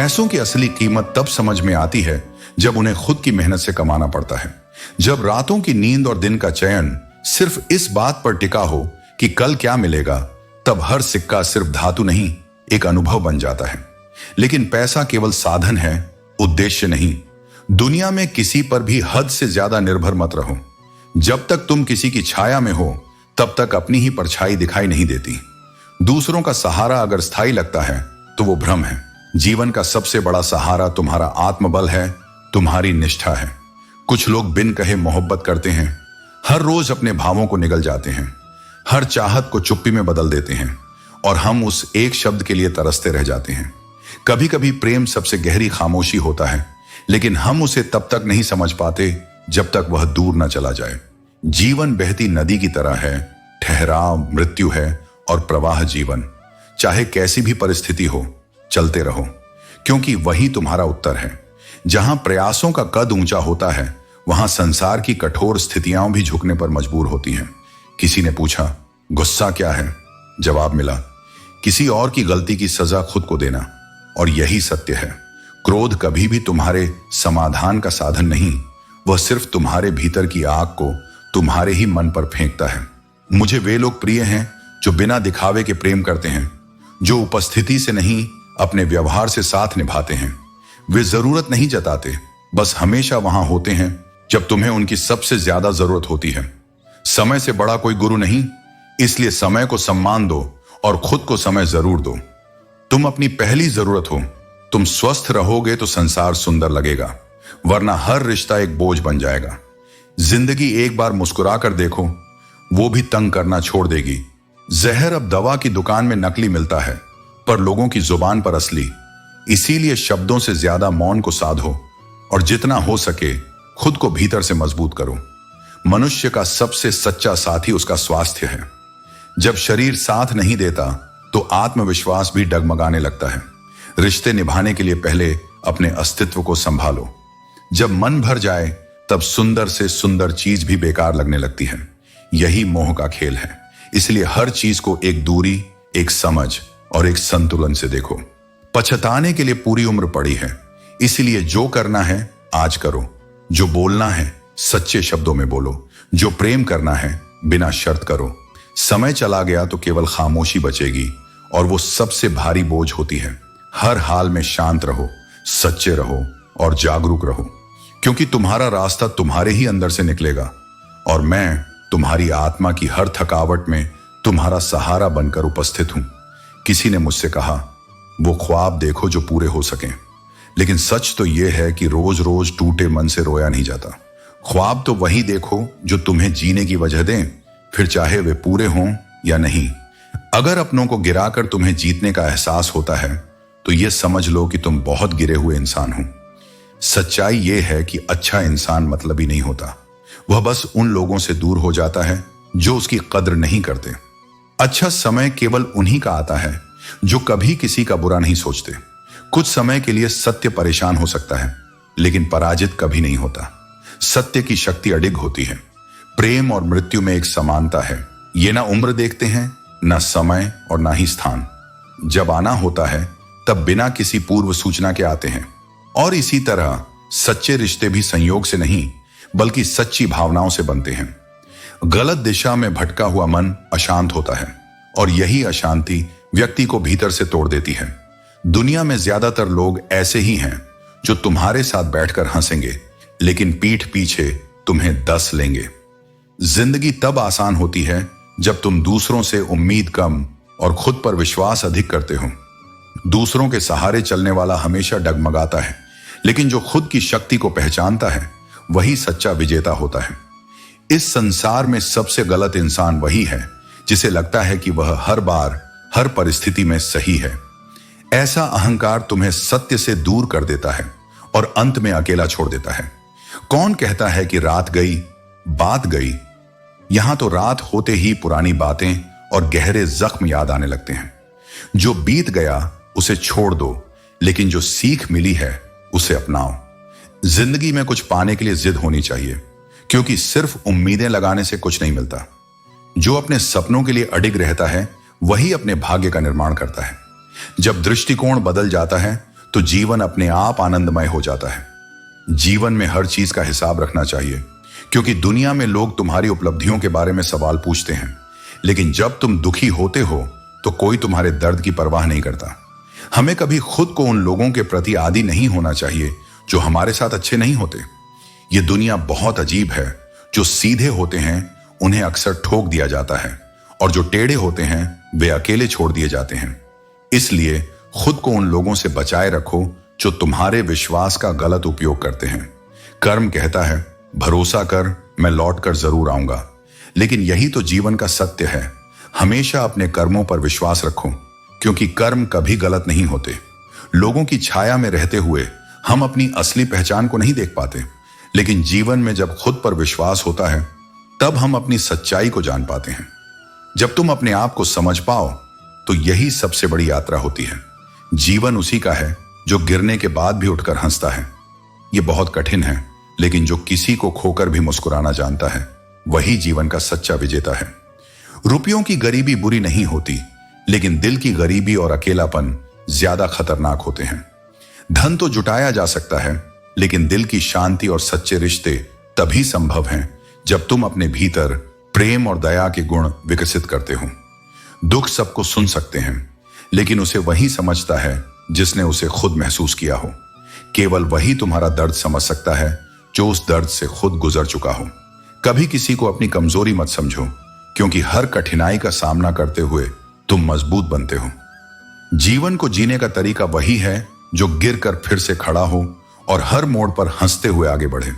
पैसों की असली कीमत तब समझ में आती है जब उन्हें खुद की मेहनत से कमाना पड़ता है। जब रातों की नींद और दिन का चयन सिर्फ इस बात पर टिका हो कि कल क्या मिलेगा, तब हर सिक्का सिर्फ धातु नहीं, एक अनुभव बन जाता है। लेकिन पैसा केवल साधन है, उद्देश्य नहीं। दुनिया में किसी पर भी हद से ज्यादा निर्भर मत रहो। जब तक तुम किसी की छाया में हो, तब तक अपनी ही परछाई दिखाई नहीं देती। दूसरों का सहारा अगर स्थायी लगता है तो वो भ्रम है। जीवन का सबसे बड़ा सहारा तुम्हारा आत्मबल है, तुम्हारी निष्ठा है। कुछ लोग बिन कहे मोहब्बत करते हैं, हर रोज अपने भावों को निगल जाते हैं, हर चाहत को चुप्पी में बदल देते हैं, और हम उस एक शब्द के लिए तरसते रह जाते हैं। कभी कभी प्रेम सबसे गहरी खामोशी होता है, लेकिन हम उसे तब तक नहीं समझ पाते जब तक वह दूर न चला जाए। जीवन बहती नदी की तरह है, ठहराव मृत्यु है और प्रवाह जीवन। चाहे कैसी भी परिस्थिति हो, चलते रहो, क्योंकि वही तुम्हारा उत्तर है। जहां प्रयासों का कद ऊंचा होता है, वहां संसार की कठोर स्थितियां भी झुकने पर मजबूर होती हैं। किसी ने पूछा, गुस्सा क्या है? जवाब मिला, किसी और की गलती की सजा खुद को देना। और यही सत्य है। क्रोध कभी भी तुम्हारे समाधान का साधन नहीं, वह सिर्फ तुम्हारे भीतर की आग को तुम्हारे ही मन पर फेंकता है। मुझे वे लोग प्रिय हैं जो बिना दिखावे के प्रेम करते हैं, जो उपस्थिति से नहीं अपने व्यवहार से साथ निभाते हैं। वे जरूरत नहीं जताते, बस हमेशा वहां होते हैं जब तुम्हें उनकी सबसे ज्यादा जरूरत होती है। समय से बड़ा कोई गुरु नहीं, इसलिए समय को सम्मान दो और खुद को समय जरूर दो। तुम अपनी पहली जरूरत हो। तुम स्वस्थ रहोगे तो संसार सुंदर लगेगा, वरना हर रिश्ता एक बोझ बन जाएगा। जिंदगी एक बार मुस्कुरा कर देखो, वो भी तंग करना छोड़ देगी। जहर अब दवा की दुकान में नकली मिलता है, पर लोगों की जुबान पर असली। इसीलिए शब्दों से ज्यादा मौन को साधो और जितना हो सके खुद को भीतर से मजबूत करो। मनुष्य का सबसे सच्चा साथी उसका स्वास्थ्य है। जब शरीर साथ नहीं देता तो आत्मविश्वास भी डगमगाने लगता है। रिश्ते निभाने के लिए पहले अपने अस्तित्व को संभालो। जब मन भर जाए तब सुंदर से सुंदर चीज भी बेकार लगने लगती है। यही मोह का खेल है। इसलिए हर चीज को एक दूरी, एक समझ और एक संतुलन से देखो। पछताने के लिए पूरी उम्र पड़ी है, इसलिए जो करना है आज करो। जो बोलना है सच्चे शब्दों में बोलो। जो प्रेम करना है बिना शर्त करो। समय चला गया तो केवल खामोशी बचेगी, और वो सबसे भारी बोझ होती है। हर हाल में शांत रहो, सच्चे रहो और जागरूक रहो, क्योंकि तुम्हारा रास्ता तुम्हारे ही अंदर से निकलेगा, और मैं तुम्हारी आत्मा की हर थकावट में तुम्हारा सहारा बनकर उपस्थित हूं। किसी ने मुझसे कहा, वो ख्वाब देखो जो पूरे हो सकें, लेकिन सच तो यह है कि रोज रोज टूटे मन से रोया नहीं जाता। ख्वाब तो वही देखो जो तुम्हें जीने की वजह दें, फिर चाहे वे पूरे हों या नहीं। अगर अपनों को गिराकर तुम्हें जीतने का एहसास होता है, तो यह समझ लो कि तुम बहुत गिरे हुए इंसान हो। सच्चाई यह है कि अच्छा इंसान मतलबी नहीं होता, वह बस उन लोगों से दूर हो जाता है जो उसकी कद्र नहीं करते। अच्छा समय केवल उन्हीं का आता है जो कभी किसी का बुरा नहीं सोचते। कुछ समय के लिए सत्य परेशान हो सकता है, लेकिन पराजित कभी नहीं होता। सत्य की शक्ति अडिग होती है। प्रेम और मृत्यु में एक समानता है। ये ना उम्र देखते हैं, ना समय और ना ही स्थान। जब आना होता है तब बिना किसी पूर्व सूचना के आते हैं। और इसी तरह सच्चे रिश्ते भी संयोग से नहीं, बल्कि सच्ची भावनाओं से बनते हैं। गलत दिशा में भटका हुआ मन अशांत होता है, और यही अशांति व्यक्ति को भीतर से तोड़ देती है। दुनिया में ज्यादातर लोग ऐसे ही हैं जो तुम्हारे साथ बैठकर हंसेंगे, लेकिन पीठ पीछे तुम्हें दस लेंगे। जिंदगी तब आसान होती है जब तुम दूसरों से उम्मीद कम और खुद पर विश्वास अधिक करते हो। दूसरों के सहारे चलने वाला हमेशा डगमगाता है, लेकिन जो खुद की शक्ति को पहचानता है वही सच्चा विजेता होता है। इस संसार में सबसे गलत इंसान वही है जिसे लगता है कि वह हर बार हर परिस्थिति में सही है। ऐसा अहंकार तुम्हें सत्य से दूर कर देता है और अंत में अकेला छोड़ देता है। कौन कहता है कि रात गई बात गई? यहां तो रात होते ही पुरानी बातें और गहरे जख्म याद आने लगते हैं। जो बीत गया उसे छोड़ दो, लेकिन जो सीख मिली है उसे अपनाओ। जिंदगी में कुछ पाने के लिए जिद होनी चाहिए, क्योंकि सिर्फ उम्मीदें लगाने से कुछ नहीं मिलता। जो अपने सपनों के लिए अडिग रहता है वही अपने भाग्य का निर्माण करता है। जब दृष्टिकोण बदल जाता है तो जीवन अपने आप आनंदमय हो जाता है। जीवन में हर चीज का हिसाब रखना चाहिए, क्योंकि दुनिया में लोग तुम्हारी उपलब्धियों के बारे में सवाल पूछते हैं, लेकिन जब तुम दुखी होते हो तो कोई तुम्हारे दर्द की परवाह नहीं करता। हमें कभी खुद को उन लोगों के प्रति आदी नहीं होना चाहिए जो हमारे साथ अच्छे नहीं होते। ये दुनिया बहुत अजीब है। जो सीधे होते हैं उन्हें अक्सर ठोक दिया जाता है, और जो टेढ़े होते हैं वे अकेले छोड़ दिए जाते हैं। इसलिए खुद को उन लोगों से बचाए रखो जो तुम्हारे विश्वास का गलत उपयोग करते हैं। कर्म कहता है, भरोसा कर, मैं लौट कर जरूर आऊंगा। लेकिन यही तो जीवन का सत्य है। हमेशा अपने कर्मों पर विश्वास रखो, क्योंकि कर्म कभी गलत नहीं होते। लोगों की छाया में रहते हुए हम अपनी असली पहचान को नहीं देख पाते, लेकिन जीवन में जब खुद पर विश्वास होता है तब हम अपनी सच्चाई को जान पाते हैं। जब तुम अपने आप को समझ पाओ तो यही सबसे बड़ी यात्रा होती है। जीवन उसी का है जो गिरने के बाद भी उठकर हंसता है। यह बहुत कठिन है, लेकिन जो किसी को खोकर भी मुस्कुराना जानता है वही जीवन का सच्चा विजेता है। रुपयों की गरीबी बुरी नहीं होती, लेकिन दिल की गरीबी और अकेलापन ज्यादा खतरनाक होते हैं। धन तो जुटाया जा सकता है, लेकिन दिल की शांति और सच्चे रिश्ते तभी संभव हैं जब तुम अपने भीतर प्रेम और दया के गुण विकसित करते हो। दुख सबको सुन सकते हैं, लेकिन उसे वही समझता है जिसने उसे खुद महसूस किया हो। केवल वही तुम्हारा दर्द समझ सकता है जो उस दर्द से खुद गुजर चुका हो। कभी किसी को अपनी कमजोरी मत समझो, क्योंकि हर कठिनाई का सामना करते हुए तुम मजबूत बनते हो। जीवन को जीने का तरीका वही है जो गिरकर फिर से खड़ा हो और हर मोड़ पर हंसते हुए आगे बढ़े।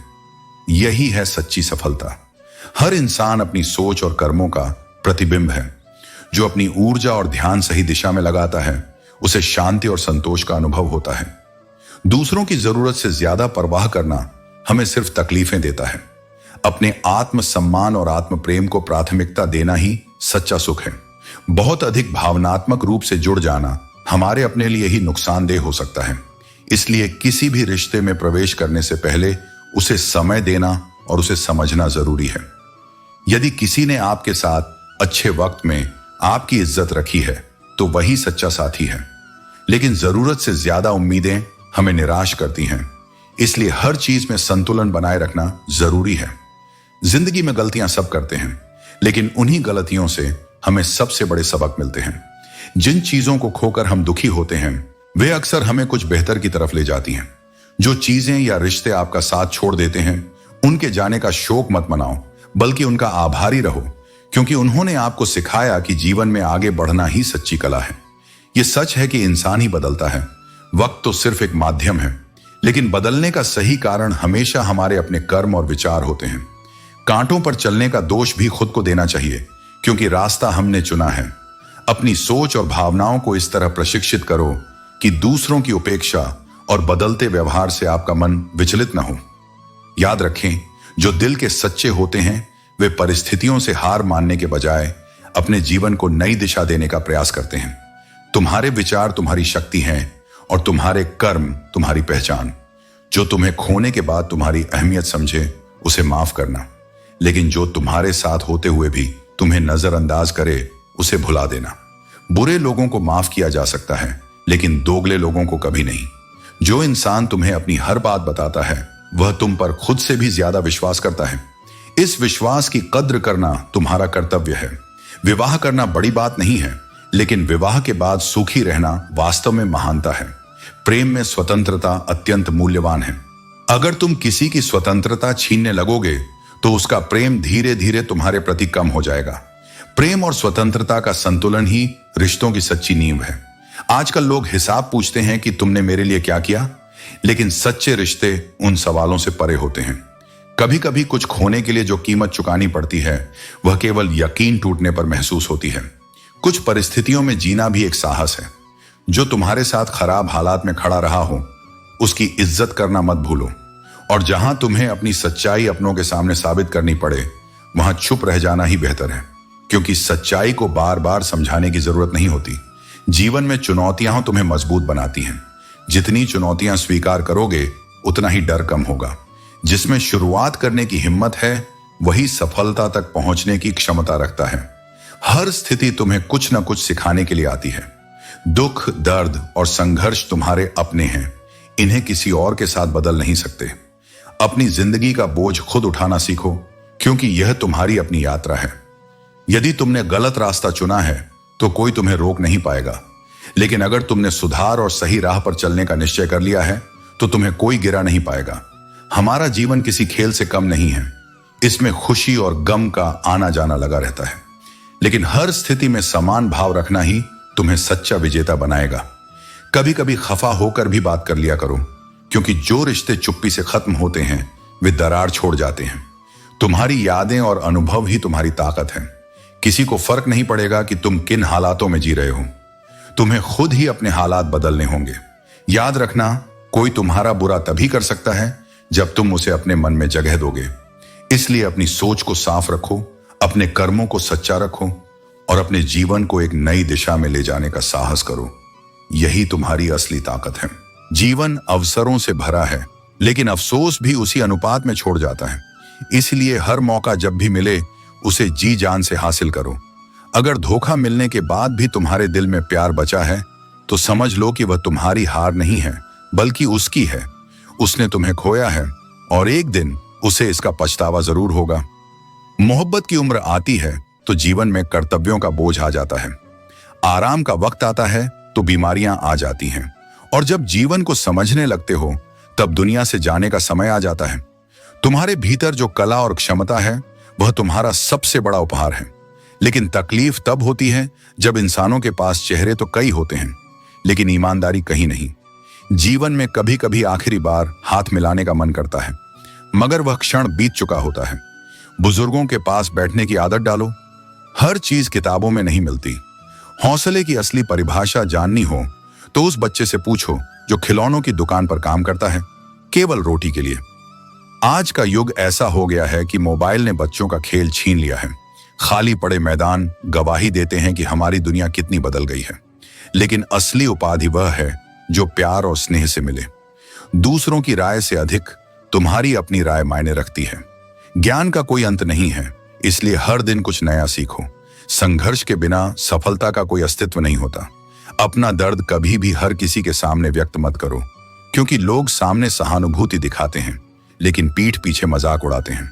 यही है सच्ची सफलता। हर इंसान अपनी सोच और कर्मों का प्रतिबिंब है। जो अपनी ऊर्जा और ध्यान सही दिशा में लगाता है उसे शांति और संतोष का अनुभव होता है। दूसरों की जरूरत से ज्यादा परवाह करना हमें सिर्फ तकलीफें देता है। अपने आत्म सम्मान और आत्म प्रेम को प्राथमिकता देना ही सच्चा सुख है। बहुत अधिक भावनात्मक रूप से जुड़ जाना हमारे अपने लिए ही नुकसानदेह हो सकता है। इसलिए किसी भी रिश्ते में प्रवेश करने से पहले उसे समय देना और उसे समझना जरूरी है। यदि किसी ने आपके साथ अच्छे वक्त में आपकी इज्जत रखी है तो वही सच्चा साथी है, लेकिन जरूरत से ज्यादा उम्मीदें हमें निराश करती हैं। इसलिए हर चीज में संतुलन बनाए रखना जरूरी है। जिंदगी में गलतियां सब करते हैं, लेकिन उन्हीं गलतियों से हमें सबसे बड़े सबक मिलते हैं। जिन चीजों को खोकर हम दुखी होते हैं वे अक्सर हमें कुछ बेहतर की तरफ ले जाती हैं। जो चीजें या रिश्ते आपका साथ छोड़ देते हैं उनके जाने का शोक मत मनाओ, बल्कि उनका आभारी रहो, क्योंकि उन्होंने आपको सिखाया कि जीवन में आगे बढ़ना ही सच्ची कला है। यह सच है कि इंसान ही बदलता है, वक्त तो सिर्फ एक माध्यम है, लेकिन बदलने का सही कारण हमेशा हमारे अपने कर्म और विचार होते हैं। कांटों पर चलने का दोष भी खुद को देना चाहिए, क्योंकि रास्ता हमने चुना है। अपनी सोच और भावनाओं को इस तरह प्रशिक्षित करो कि दूसरों की उपेक्षा और बदलते व्यवहार से आपका मन विचलित न हो। याद रखें, जो दिल के सच्चे होते हैं वे परिस्थितियों से हार मानने के बजाय अपने जीवन को नई दिशा देने का प्रयास करते हैं। तुम्हारे विचार तुम्हारी शक्ति हैं और तुम्हारे कर्म तुम्हारी पहचान। जो तुम्हें खोने के बाद तुम्हारी अहमियत समझे उसे माफ करना, लेकिन जो तुम्हारे साथ होते हुए भी तुम्हें नजरअंदाज करे उसे भुला देना। बुरे लोगों को माफ किया जा सकता है, लेकिन दोगले लोगों को कभी नहीं। जो इंसान तुम्हें अपनी हर बात बताता है वह तुम पर खुद से भी ज्यादा विश्वास करता है। इस विश्वास की कद्र करना तुम्हारा कर्तव्य है। विवाह करना बड़ी बात नहीं है, लेकिन विवाह के बाद सुखी रहना वास्तव में महानता है। प्रेम में स्वतंत्रता अत्यंत मूल्यवान है। अगर तुम किसी की स्वतंत्रता छीनने लगोगे तो उसका प्रेम धीरे धीरे तुम्हारे प्रति कम हो जाएगा। प्रेम और स्वतंत्रता का संतुलन ही रिश्तों की सच्ची नींव है। आजकल लोग हिसाब पूछते हैं कि तुमने मेरे लिए क्या किया, लेकिन सच्चे रिश्ते उन सवालों से परे होते हैं। कभी कभी कुछ खोने के लिए जो कीमत चुकानी पड़ती है वह केवल यकीन टूटने पर महसूस होती है। कुछ परिस्थितियों में जीना भी एक साहस है। जो तुम्हारे साथ खराब हालात में खड़ा रहा हो उसकी इज्जत करना मत भूलो, और जहां तुम्हें अपनी सच्चाई अपनों के सामने साबित करनी पड़े वहां चुप रह जाना ही बेहतर है, क्योंकि सच्चाई को बार बार समझाने की जरूरत नहीं होती। जीवन में चुनौतियां तुम्हें मजबूत बनाती हैं। जितनी चुनौतियां स्वीकार करोगे उतना ही डर कम होगा। जिसमें शुरुआत करने की हिम्मत है वही सफलता तक पहुंचने की क्षमता रखता है। हर स्थिति तुम्हें कुछ न कुछ सिखाने के लिए आती है। दुख, दर्द और संघर्ष तुम्हारे अपने हैं, इन्हें किसी और के साथ बदल नहीं सकते। अपनी जिंदगी का बोझ खुद उठाना सीखो, क्योंकि यह तुम्हारी अपनी यात्रा है। यदि तुमने गलत रास्ता चुना है तो कोई तुम्हें रोक नहीं पाएगा, लेकिन अगर तुमने सुधार और सही राह पर चलने का निश्चय कर लिया है तो तुम्हें कोई गिरा नहीं पाएगा। हमारा जीवन किसी खेल से कम नहीं है, इसमें खुशी और गम का आना जाना लगा रहता है, लेकिन हर स्थिति में समान भाव रखना ही तुम्हें सच्चा विजेता बनाएगा। कभी कभी खफा होकर भी बात कर लिया करो, क्योंकि जो रिश्ते चुप्पी से खत्म होते हैं वे दरार छोड़ जाते हैं। तुम्हारी यादें और अनुभव ही तुम्हारी ताकत है। किसी को फर्क नहीं पड़ेगा कि तुम किन हालातों में जी रहे हो, तुम्हें खुद ही अपने हालात बदलने होंगे। याद रखना, कोई तुम्हारा बुरा तभी कर सकता है जब तुम उसे अपने मन में जगह दोगे। इसलिए अपनी सोच को साफ रखो, अपने कर्मों को सच्चा रखो और अपने जीवन को एक नई दिशा में ले जाने का साहस करो। यही तुम्हारी असली ताकत है। जीवन अवसरों से भरा है, लेकिन अफसोस भी उसी अनुपात में छोड़ जाता है। इसलिए हर मौका जब भी मिले उसे जी जान से हासिल करो। अगर धोखा मिलने के बाद भी तुम्हारे दिल में प्यार बचा है तो समझ लो कि वह तुम्हारी हार नहीं है, बल्कि उसकी है। उसने तुम्हें खोया है और एक दिन उसे इसका पछतावा जरूर होगा। मोहब्बत की उम्र आती है तो जीवन में कर्तव्यों का बोझ आ जाता है। आराम का वक्त आता है तो बीमारियां आ जाती हैं, और जब जीवन को समझने लगते हो तब दुनिया से जाने का समय आ जाता है। तुम्हारे भीतर जो कला और क्षमता है वह तुम्हारा सबसे बड़ा उपहार है। लेकिन तकलीफ तब होती है जब इंसानों के पास चेहरे तो कई होते हैं, लेकिन ईमानदारी कहीं नहीं। जीवन में कभी कभी आखिरी बार हाथ मिलाने का मन करता है, मगर वह क्षण बीत चुका होता है। बुजुर्गों के पास बैठने की आदत डालो। हर चीज किताबों में नहीं मिलती। हौसले की असली परिभाषा जाननी हो तो उस बच्चे से पूछो जो खिलौनों की दुकान पर काम करता है, केवल रोटी के लिए। आज का युग ऐसा हो गया है कि मोबाइल ने बच्चों का खेल छीन लिया है। खाली पड़े मैदान गवाही देते हैं कि हमारी दुनिया कितनी बदल गई है, लेकिन असली उपाधि वह है जो प्यार और स्नेह से मिले। दूसरों की राय से अधिक तुम्हारी अपनी राय मायने रखती है। ज्ञान का कोई अंत नहीं है, इसलिए हर दिन कुछ नया सीखो। संघर्ष के बिना सफलता का कोई अस्तित्व नहीं होता। अपना दर्द कभी भी हर किसी के सामने व्यक्त मत करो, क्योंकि लोग सामने सहानुभूति दिखाते हैं लेकिन पीठ पीछे मजाक उड़ाते हैं।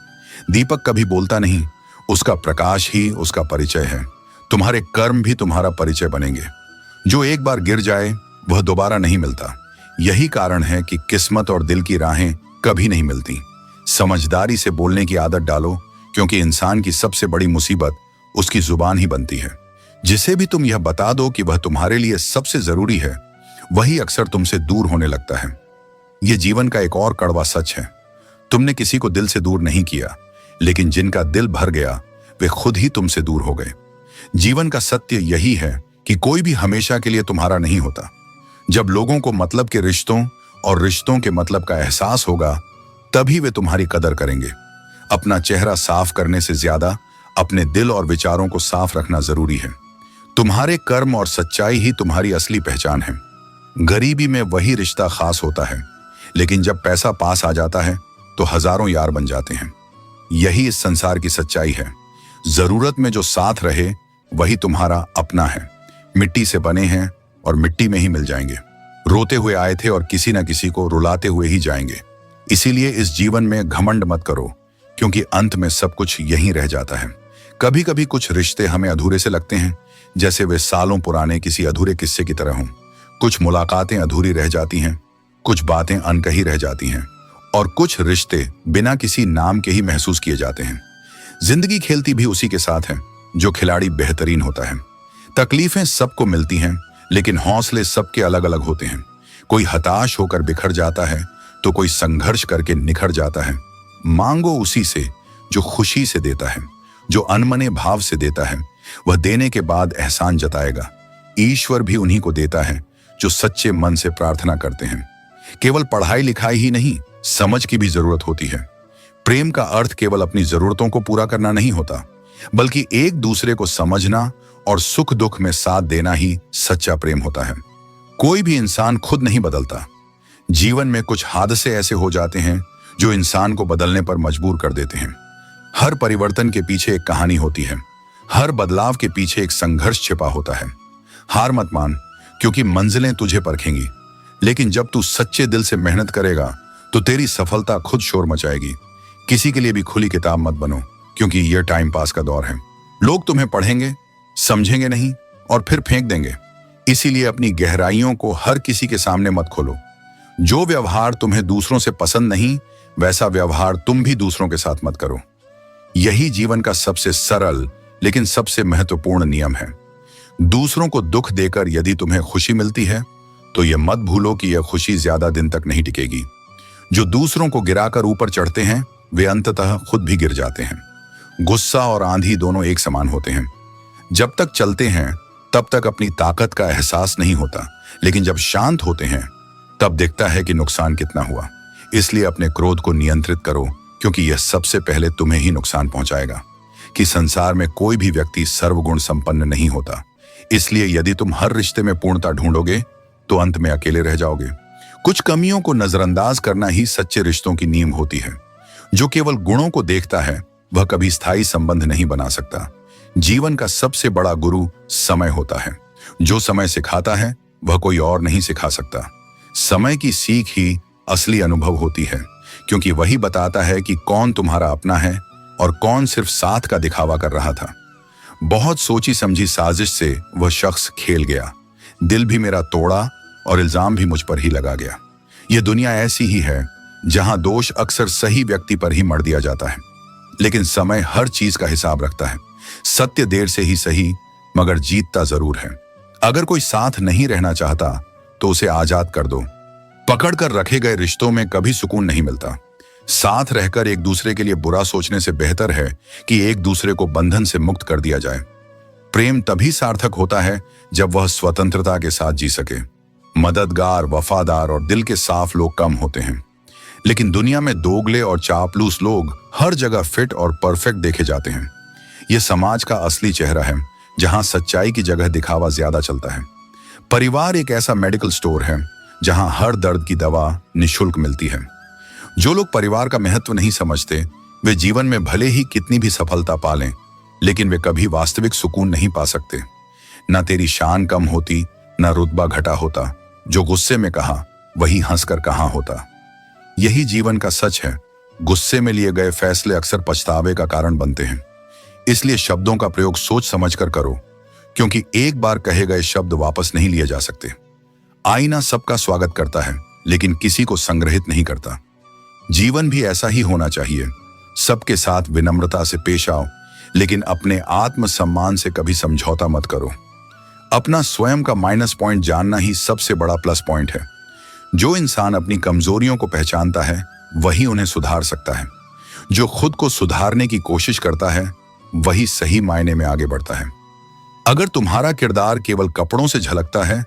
दीपक कभी बोलता नहीं, उसका प्रकाश ही उसका परिचय है। तुम्हारे कर्म भी तुम्हारा परिचय बनेंगे। जो एक बार गिर जाए वह दोबारा नहीं मिलता। यही कारण है कि किस्मत और दिल की राहें कभी नहीं मिलती। समझदारी से बोलने की आदत डालो, क्योंकि इंसान की सबसे बड़ी मुसीबत उसकी जुबान ही बनती है। जिसे भी तुम यह बता दो कि वह तुम्हारे लिए सबसे जरूरी है, वही अक्सर तुमसे दूर होने लगता है। यह जीवन का एक और कड़वा सच है। तुमने किसी को दिल से दूर नहीं किया, लेकिन जिनका दिल भर गया वे खुद ही तुमसे दूर हो गए। जीवन का सत्य यही है कि कोई भी हमेशा के लिए तुम्हारा नहीं होता। जब लोगों को मतलब के रिश्तों और रिश्तों के मतलब का एहसास होगा, तभी वे तुम्हारी कदर करेंगे। अपना चेहरा साफ करने से ज्यादा अपने दिल और विचारों को साफ रखना जरूरी है। तुम्हारे कर्म और सच्चाई ही तुम्हारी असली पहचान है। गरीबी में वही रिश्ता खास होता है, लेकिन जब पैसा पास आ जाता है तो हजारों यार बन जाते हैं। यही इस संसार की सच्चाई है। जरूरत में जो साथ रहे वही तुम्हारा अपना है। मिट्टी से बने हैं और मिट्टी में ही मिल जाएंगे। रोते हुए आए थे और किसी न किसी को रुलाते हुए ही जाएंगे। इसीलिए इस जीवन में घमंड मत करो, क्योंकि अंत में सब कुछ यहीं रह जाता है। कभी कभी कुछ रिश्ते हमें अधूरे से लगते हैं, जैसे वे सालों पुराने किसी अधूरे किस्से की तरह हों। कुछ मुलाकातें अधूरी रह जाती हैं, कुछ बातें अनकही रह जाती हैं, और कुछ रिश्ते बिना किसी नाम के ही महसूस किए जाते हैं। जिंदगी खेलती भी उसी के साथ है जो खिलाड़ी बेहतरीन होता है। तकलीफें सबको मिलती हैं, लेकिन हौसले सबके अलग अलग होते हैं। कोई हताश होकर बिखर जाता है तो कोई संघर्ष करके निखर जाता है। मांगो उसी से जो खुशी से देता है, जो अनमने भाव से देता है। वह देने के बाद एहसान जताएगा। ईश्वर भी उन्हीं को देता है जो सच्चे मन से प्रार्थना करते हैं। केवल पढ़ाई लिखाई ही नहीं, समझ की भी जरूरत होती है। प्रेम का अर्थ केवल अपनी जरूरतों को पूरा करना नहीं होता, बल्कि एक दूसरे को समझना और सुख दुख में साथ देना ही सच्चा प्रेम होता है। कोई भी इंसान खुद नहीं बदलता। जीवन में कुछ हादसे ऐसे हो जाते हैं जो इंसान को बदलने पर मजबूर कर देते हैं। हर परिवर्तन के पीछे एक कहानी होती है। हर बदलाव के पीछे एक संघर्ष छिपा होता है। हार मत मान, क्योंकि मंजिलें तुझे परखेंगी। लेकिन जब तू सच्चे दिल से मेहनत करेगा तो तेरी सफलता खुद शोर मचाएगी। किसी के लिए भी खुली किताब मत बनो, क्योंकि यह टाइम पास का दौर है। लोग तुम्हें पढ़ेंगे, समझेंगे नहीं और फिर फेंक देंगे। इसीलिए अपनी गहराइयों को हर किसी के सामने मत खोलो। जो व्यवहार तुम्हें दूसरों से पसंद नहीं, वैसा व्यवहार तुम भी दूसरों के साथ मत करो। यही जीवन का सबसे सरल लेकिन सबसे महत्वपूर्ण नियम है। दूसरों को दुख देकर यदि तुम्हें खुशी मिलती है तो यह मत भूलो कि यह खुशी ज्यादा दिन तक नहीं टिकेगी। जो दूसरों को गिराकर ऊपर चढ़ते हैं वे अंततः खुद भी गिर जाते हैं। गुस्सा और आंधी दोनों एक समान होते हैं। जब तक चलते हैं तब तक अपनी ताकत का एहसास नहीं होता, लेकिन जब शांत होते हैं तब दिखता है कि नुकसान कितना हुआ। इसलिए अपने क्रोध को नियंत्रित करो, क्योंकि यह सबसे पहले तुम्हें ही नुकसान पहुंचाएगा। कि संसार में कोई भी व्यक्ति सर्वगुण संपन्न नहीं होता। इसलिए यदि तुम हर रिश्ते में पूर्णता ढूंढोगे तो अंत में अकेले रह जाओगे। कुछ कमियों को नजरअंदाज करना ही सच्चे रिश्तों की नींव होती है। जो केवल गुणों को देखता है वह कभी स्थायी संबंध नहीं बना सकता। जीवन का सबसे बड़ा गुरु समय होता है। जो समय सिखाता है वह कोई और नहीं सिखा सकता। समय की सीख ही असली अनुभव होती है, क्योंकि वही बताता है कि कौन तुम्हारा अपना है और कौन सिर्फ साथ का दिखावा कर रहा था। बहुत सोची समझी साजिश से वह शख्स खेल गया। दिल भी मेरा तोड़ा और इल्जाम भी मुझ पर ही लगा गया। यह दुनिया ऐसी ही है जहां दोष अक्सर सही व्यक्ति पर ही मढ़ दिया जाता है, लेकिन समय हर चीज का हिसाब रखता है। सत्य देर से ही सही, मगर जीतता जरूर है। अगर कोई साथ नहीं रहना चाहता तो उसे आजाद कर दो। पकड़कर रखे गए रिश्तों में कभी सुकून नहीं मिलता। साथ रहकर एक दूसरे के लिए बुरा सोचने से बेहतर है कि एक दूसरे को बंधन से मुक्त कर दिया जाए। प्रेम तभी सार्थक होता है जब वह स्वतंत्रता के साथ जी सके। मददगार, वफादार और दिल के साफ लोग कम होते हैं, लेकिन दुनिया में दोगले और चापलूस लोग हर जगह फिट और परफेक्ट देखे जाते हैं। यह समाज का असली चेहरा है, जहां सच्चाई की जगह दिखावा ज्यादा चलता है। परिवार एक ऐसा मेडिकल स्टोर है जहां हर दर्द की दवा निःशुल्क मिलती है। जो लोग परिवार का महत्व नहीं समझते वे जीवन में भले ही कितनी भी सफलता पालें, लेकिन वे कभी वास्तविक सुकून नहीं पा सकते। ना तेरी शान कम होती, ना रुतबा घटा होता। जो गुस्से में कहा वही हंसकर कहाँ होता। यही जीवन का सच है। गुस्से में लिए गए फैसले अक्सर पछतावे का कारण बनते हैं। इसलिए शब्दों का प्रयोग सोच समझकर करो, क्योंकि एक बार कहे गए शब्द वापस नहीं लिए जा सकते। आईना सबका स्वागत करता है, लेकिन किसी को संग्रहित नहीं करता। जीवन भी ऐसा ही होना चाहिए। सबके साथ विनम्रता से पेश आओ, लेकिन अपने आत्मसम्मान से कभी समझौता मत करो। अपना स्वयं का माइनस पॉइंट जानना ही सबसे बड़ा प्लस पॉइंट है। जो इंसान अपनी कमजोरियों को पहचानता है वही उन्हें सुधार सकता है। जो खुद को सुधारने की कोशिश करता है वही सही मायने में आगे बढ़ता है। अगर तुम्हारा किरदार केवल कपड़ों से झलकता है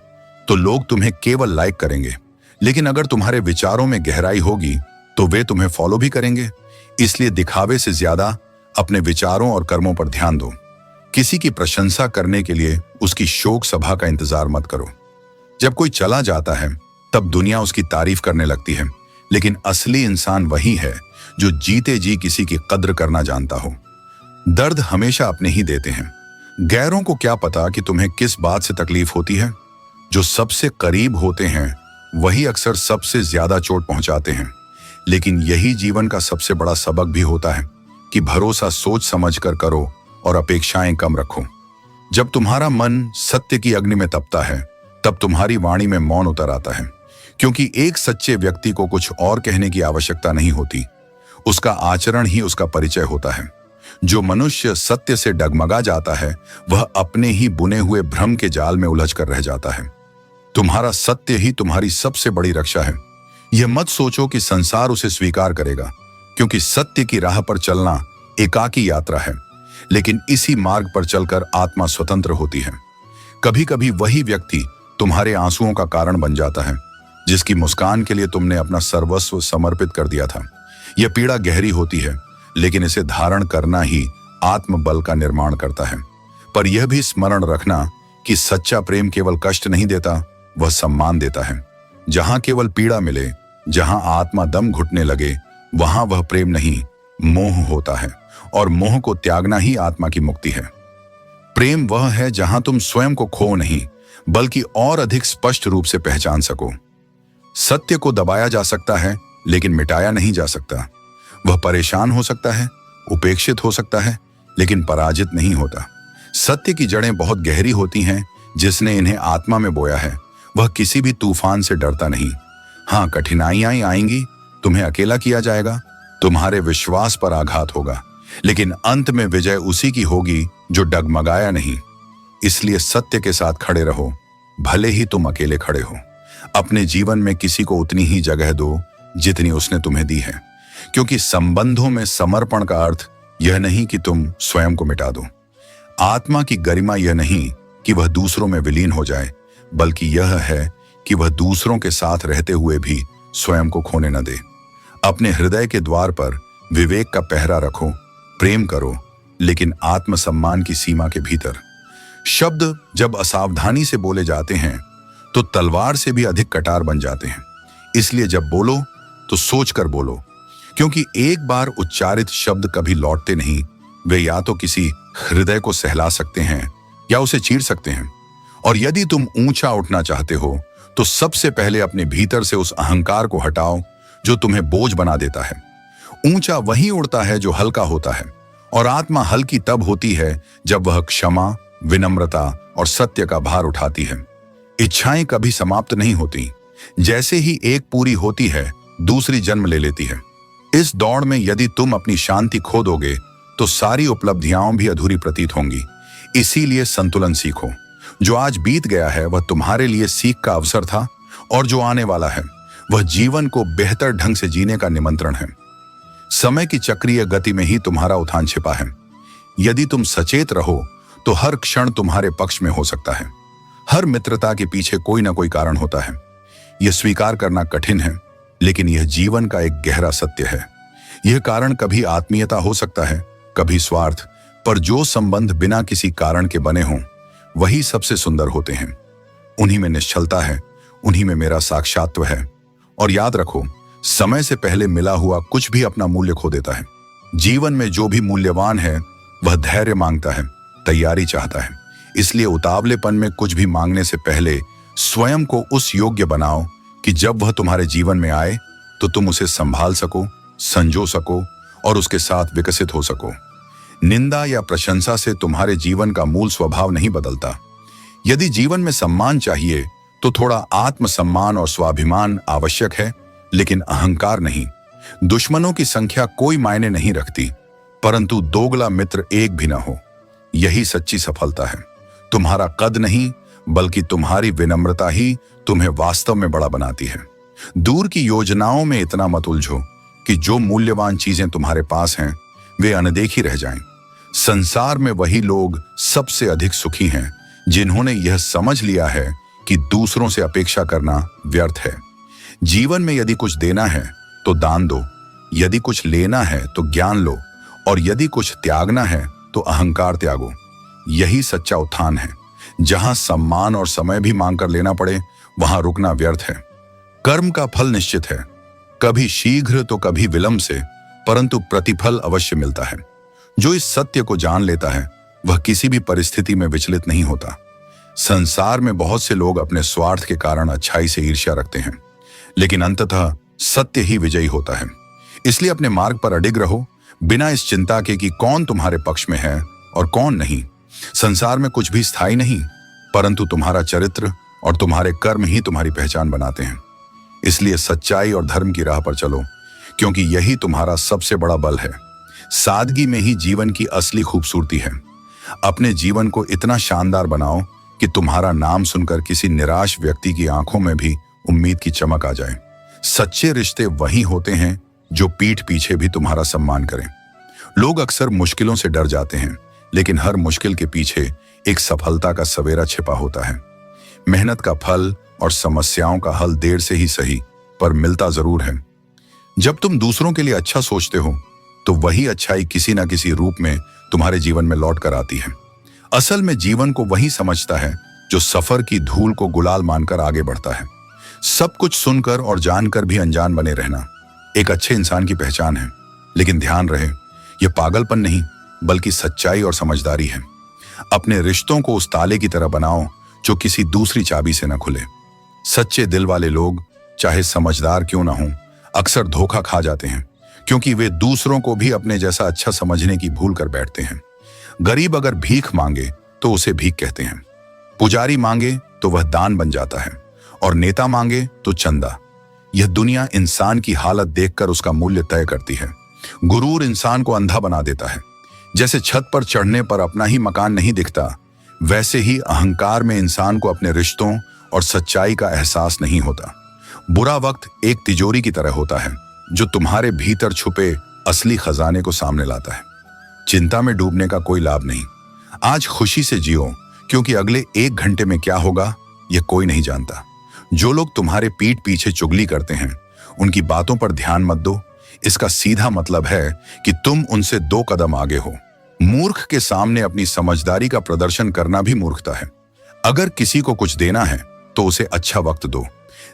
तो लोग तुम्हें केवल लाइक करेंगे, लेकिन अगर तुम्हारे विचारों में गहराई होगी तो वे तुम्हें फॉलो भी करेंगे। इसलिए दिखावे से ज्यादा अपने विचारों और कर्मों पर ध्यान दो। किसी की प्रशंसा करने के लिए उसकी शोक सभा का इंतजार मत करो। जब कोई चला जाता है तब दुनिया उसकी तारीफ करने लगती है, लेकिन असली इंसान वही है जो जीते जी किसी की कद्र करना जानता हो। दर्द हमेशा अपने ही देते हैं। गैरों को क्या पता कि तुम्हें किस बात से तकलीफ होती है। जो सबसे करीब होते हैं वही अक्सर सबसे ज्यादा चोट पहुंचाते हैं। लेकिन यही जीवन का सबसे बड़ा सबक भी होता है कि भरोसा सोच समझ कर करो और अपेक्षाएं कम रखो। जब तुम्हारा मन सत्य की अग्नि में तपता है तब तुम्हारी वाणी में मौन उतर आता है, क्योंकि एक सच्चे व्यक्ति को कुछ और कहने की आवश्यकता नहीं होती। उसका आचरण ही उसका परिचय होता है। जो मनुष्य सत्य से डगमगा जाता है वह अपने ही बुने हुए भ्रम के जाल में उलझ कर रह जाता है। तुम्हारा सत्य ही तुम्हारी सबसे बड़ी रक्षा है। यह मत सोचो कि संसार उसे स्वीकार करेगा, क्योंकि सत्य की राह पर चलना एकाकी यात्रा है, लेकिन इसी मार्ग पर चलकर आत्मा स्वतंत्र होती है। कभी कभी वही व्यक्ति तुम्हारे आंसुओं का कारण बन जाता है, जिसकी मुस्कान के लिए तुमने अपना सर्वस्व समर्पित कर दिया था। यह पीड़ा गहरी होती है, लेकिन इसे धारण करना ही आत्मबल का निर्माण करता है। पर यह भी स्मरण रखना कि सच्चा प्रेम केवल कष्ट नहीं देता, वह सम्मान देता है। जहां केवल पीड़ा मिले, जहां आत्मा दम घुटने लगे, वहां वह प्रेम नहीं मोह होता है, और मोह को त्यागना ही आत्मा की मुक्ति है। प्रेम वह है जहां तुम स्वयं को खो नहीं, बल्कि और अधिक स्पष्ट रूप से पहचान सको। सत्य को दबाया जा सकता है, लेकिन मिटाया नहीं जा सकता। वह परेशान हो सकता है, उपेक्षित हो सकता है, लेकिन पराजित नहीं होता। सत्य की जड़ें बहुत गहरी होती हैं। जिसने इन्हें आत्मा में बोया है वह किसी भी तूफान से डरता नहीं। हाँ, कठिनाइयां आएंगी, तुम्हें अकेला किया जाएगा, तुम्हारे विश्वास पर आघात होगा, लेकिन अंत में विजय उसी की होगी जो डगमगाया नहीं। इसलिए सत्य के साथ खड़े रहो, भले ही तुम अकेले खड़े हो। अपने जीवन में किसी को उतनी ही जगह दो जितनी उसने तुम्हें दी है, क्योंकि संबंधों में समर्पण का अर्थ यह नहीं कि तुम स्वयं को मिटा दो। आत्मा की गरिमा यह नहीं कि वह दूसरों में विलीन हो जाए, बल्कि यह है कि वह दूसरों के साथ रहते हुए भी स्वयं को खोने न दे। अपने हृदय के द्वार पर विवेक का पहरा रखो, प्रेम करो, लेकिन आत्मसम्मान की सीमा के भीतर। शब्द जब असावधानी से बोले जाते हैं तो तलवार से भी अधिक कटार बन जाते हैं। इसलिए जब बोलो तो सोचकर बोलो, क्योंकि एक बार उच्चारित शब्द कभी लौटते नहीं। वे या तो किसी हृदय को सहला सकते हैं या उसे चीर सकते हैं। और यदि तुम ऊंचा उठना चाहते हो तो सबसे पहले अपने भीतर से उस अहंकार को हटाओ जो तुम्हें बोझ बना देता है। ऊंचा वही उड़ता है जो हल्का होता है, और आत्मा हल्की तब होती है जब वह क्षमा, विनम्रता और सत्य का भार उठाती है। इच्छाएं कभी समाप्त नहीं होती। जैसे ही एक पूरी होती है, दूसरी जन्म ले लेती है। इस दौड़ में यदि तुम अपनी शांति खो दोगे तो सारी उपलब्धियां भी अधूरी प्रतीत होंगी। इसीलिए संतुलन सीखो। जो आज बीत गया है वह तुम्हारे लिए सीख का अवसर था, और जो आने वाला है वह जीवन को बेहतर ढंग से जीने का निमंत्रण है। समय की चक्रीय गति में ही तुम्हारा उत्थान छिपा है। यदि तुम सचेत रहो तो हर क्षण तुम्हारे पक्ष में हो सकता है। हर मित्रता के पीछे कोई ना कोई कारण होता है। यह स्वीकार करना कठिन है, लेकिन यह जीवन का एक गहरा सत्य है। यह कारण कभी आत्मीयता हो सकता है, कभी स्वार्थ, पर जो संबंध बिना किसी कारण के बने हों वही सबसे सुंदर होते हैं। उन्हीं में निश्चलता है, उन्हीं में मेरा साक्षात्व है। और याद रखो, समय से पहले मिला हुआ कुछ भी अपना मूल्य खो देता है। जीवन में जो भी मूल्यवान है वह धैर्य मांगता है, तैयारी चाहता है। इसलिए उतावलेपन में कुछ भी मांगने से पहले स्वयं को उस योग्य बनाओ कि जब वह तुम्हारे जीवन में आए तो तुम उसे संभाल सको, संजो सको और उसके साथ विकसित हो सको। निंदा या प्रशंसा से तुम्हारे जीवन का मूल स्वभाव नहीं बदलता। यदि जीवन में सम्मान चाहिए तो थोड़ा आत्मसम्मान और स्वाभिमान आवश्यक है, लेकिन अहंकार नहीं। दुश्मनों की संख्या कोई मायने नहीं रखती, परंतु दोगला मित्र एक भी न हो। यही सच्ची सफलता है। तुम्हारा कद नहीं, बल्कि तुम्हारी विनम्रता ही तुम्हें वास्तव में बड़ा बनाती है। दूर की योजनाओं में इतना मत उलझो कि जो मूल्यवान चीजें तुम्हारे पास हैं वे अनदेखी रह जाएं। संसार में वही लोग सबसे अधिक सुखी हैं जिन्होंने यह समझ लिया है कि दूसरों से अपेक्षा करना व्यर्थ है। जीवन में यदि कुछ देना है तो दान दो, यदि कुछ लेना है तो ज्ञान लो, और यदि कुछ त्यागना है तो अहंकार त्यागो। यही सच्चा उत्थान है। जहां सम्मान और समय भी मांग कर लेना पड़े वहां रुकना व्यर्थ है। कर्म का फल निश्चित है, कभी शीघ्र तो कभी विलंब से, परंतु प्रतिफल अवश्य मिलता है। जो इस सत्य को जान लेता है वह किसी भी परिस्थिति में विचलित नहीं होता। संसार में बहुत से लोग अपने स्वार्थ के कारण अच्छाई से ईर्ष्या रखते हैं, लेकिन अंततः सत्य ही विजयी होता है। इसलिए अपने मार्ग पर अडिग रहो, बिना इस चिंता के कि कौन तुम्हारे पक्ष में है और कौन नहीं। संसार में कुछ भी स्थायी नहीं, परंतु तुम्हारा चरित्र और तुम्हारे कर्म ही तुम्हारी पहचान बनाते हैं। इसलिए सच्चाई और धर्म की राह पर चलो, क्योंकि यही तुम्हारा सबसे बड़ा बल है। सादगी में ही जीवन की असली खूबसूरती है। अपने जीवन को इतना शानदार बनाओ कि तुम्हारा नाम सुनकर किसी निराश व्यक्ति की आंखों में भी उम्मीद की चमक आ जाए। सच्चे रिश्ते वही होते हैं जो पीठ पीछे भी तुम्हारा सम्मान करें। लोग अक्सर मुश्किलों से डर जाते हैं, लेकिन हर मुश्किल के पीछे एक सफलता का सवेरा छिपा होता है। मेहनत का फल और समस्याओं का हल देर से ही सही, पर मिलता जरूर है। जब तुम दूसरों के लिए अच्छा सोचते हो तो वही अच्छाई किसी न किसी रूप में तुम्हारे जीवन में लौट कर आती है। असल में जीवन को वही समझता है जो सफर की धूल को गुलाल मानकर आगे बढ़ता है। सब कुछ सुनकर और जानकर भी अनजान बने रहना एक अच्छे इंसान की पहचान है, लेकिन ध्यान रहे यह पागलपन नहीं बल्कि सच्चाई और समझदारी है। अपने रिश्तों को उस ताले की तरह बनाओ जो किसी दूसरी चाबी से न खुले। सच्चे दिल वाले लोग चाहे समझदार क्यों ना हों, अक्सर धोखा खा जाते हैं, क्योंकि वे दूसरों को भी अपने जैसा अच्छा समझने की भूल कर बैठते हैं। गरीब अगर भीख मांगे तो उसे भीख कहते हैं, पुजारी मांगे तो वह दान बन जाता है, और नेता मांगे तो चंदा। यह दुनिया इंसान की हालत देखकर उसका मूल्य तय करती है। गुरूर इंसान को अंधा बना देता है। जैसे छत पर चढ़ने पर अपना ही मकान नहीं दिखता, वैसे ही अहंकार में इंसान को अपने रिश्तों और सच्चाई का एहसास नहीं होता। बुरा वक्त एक तिजोरी की तरह होता है जो तुम्हारे भीतर छुपे असली खजाने को सामने लाता है। चिंता में डूबने का कोई लाभ नहीं। आज खुशी से जियो, क्योंकि अगले 1 घंटे में क्या होगा यह कोई नहीं जानता। जो लोग तुम्हारे पीठ पीछे चुगली करते हैं, उनकी बातों पर ध्यान मत दो। इसका सीधा मतलब है कि तुम उनसे 2 कदम आगे हो। मूर्ख के सामने अपनी समझदारी का प्रदर्शन करना भी मूर्खता है। अगर किसी को कुछ देना है तो उसे अच्छा वक्त दो।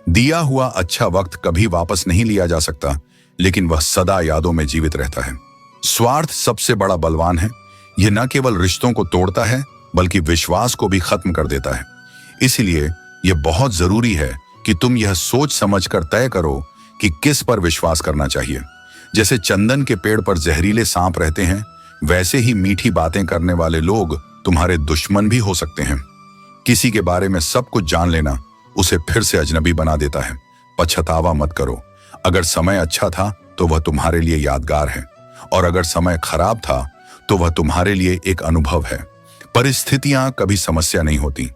दिया हुआ अच्छा वक्त कभी वापस नहीं लिया जा सकता, लेकिन वह सदा यादों में जीवित रहता है। स्वार्थ सबसे बड़ा बलवान है। यह न केवल रिश्तों को तोड़ता है, बल्कि विश्वास को भी खत्म कर देता है। इसलिए यह बहुत जरूरी है कि तुम यह सोच समझकर तय करो कि किस पर विश्वास करना चाहिए। जैसे चंदन के पेड़ पर जहरीले सांप रहते हैं, वैसे ही मीठी बातें करने वाले लोग तुम्हारे दुश्मन भी हो सकते हैं। किसी के बारे में सब कुछ जान लेना उसे फिर से अजनबी बना देता है। पछतावा मत करो। अगर समय अच्छा था तो वह तुम्हारे लिए यादगार है, और अगर समय खराब था तो वह तुम्हारे लिए एक अनुभव है। परिस्थितियां कभी समस्या नहीं होती।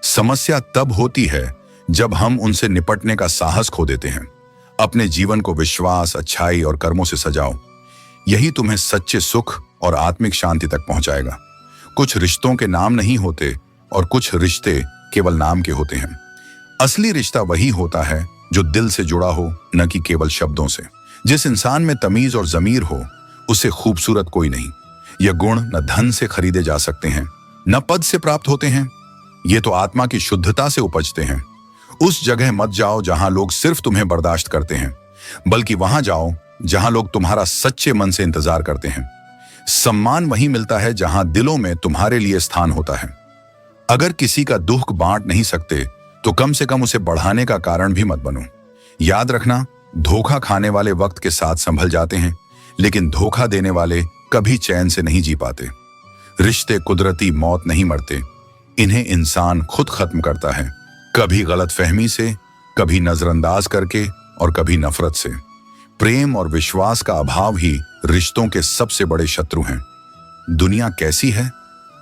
समस्या तब होती है जब हम उनसे निपटने का साहस खो देते हैं। अपने जीवन को विश्वास, अच्छाई और कर्मों से सजाओ। यही तुम्हें सच्चे सुख और आत्मिक शांति तक पहुंचाएगा। कुछ रिश्तों के नाम नहीं होते, और कुछ रिश्ते केवल नाम के होते हैं। असली रिश्ता वही होता है जो दिल से जुड़ा हो, न कि केवल शब्दों से। जिस इंसान में तमीज और जमीर हो, उसे खूबसूरत कोई नहीं। यह गुण न धन से खरीदे जा सकते हैं, न पद से प्राप्त होते हैं। ये तो आत्मा की शुद्धता से उपजते हैं। उस जगह मत जाओ जहां लोग सिर्फ तुम्हें बर्दाश्त करते हैं, बल्कि वहां जाओ जहां लोग तुम्हारा सच्चे मन से इंतजार करते हैं। सम्मान वहीं मिलता है जहां दिलों में तुम्हारे लिए स्थान होता है। अगर किसी का दुख बांट नहीं सकते तो कम से कम उसे बढ़ाने का कारण भी मत बनो। याद रखना, धोखा खाने वाले वक्त के साथ संभल जाते हैं, लेकिन धोखा देने वाले कभी चैन से नहीं जी पाते। रिश्ते कुदरती मौत नहीं मरते, इन्हें इंसान खुद खत्म करता है। कभी गलतफहमी से, कभी नजरअंदाज करके, और कभी नफरत से। प्रेम और विश्वास का अभाव ही रिश्तों के सबसे बड़े शत्रु हैं। दुनिया कैसी है?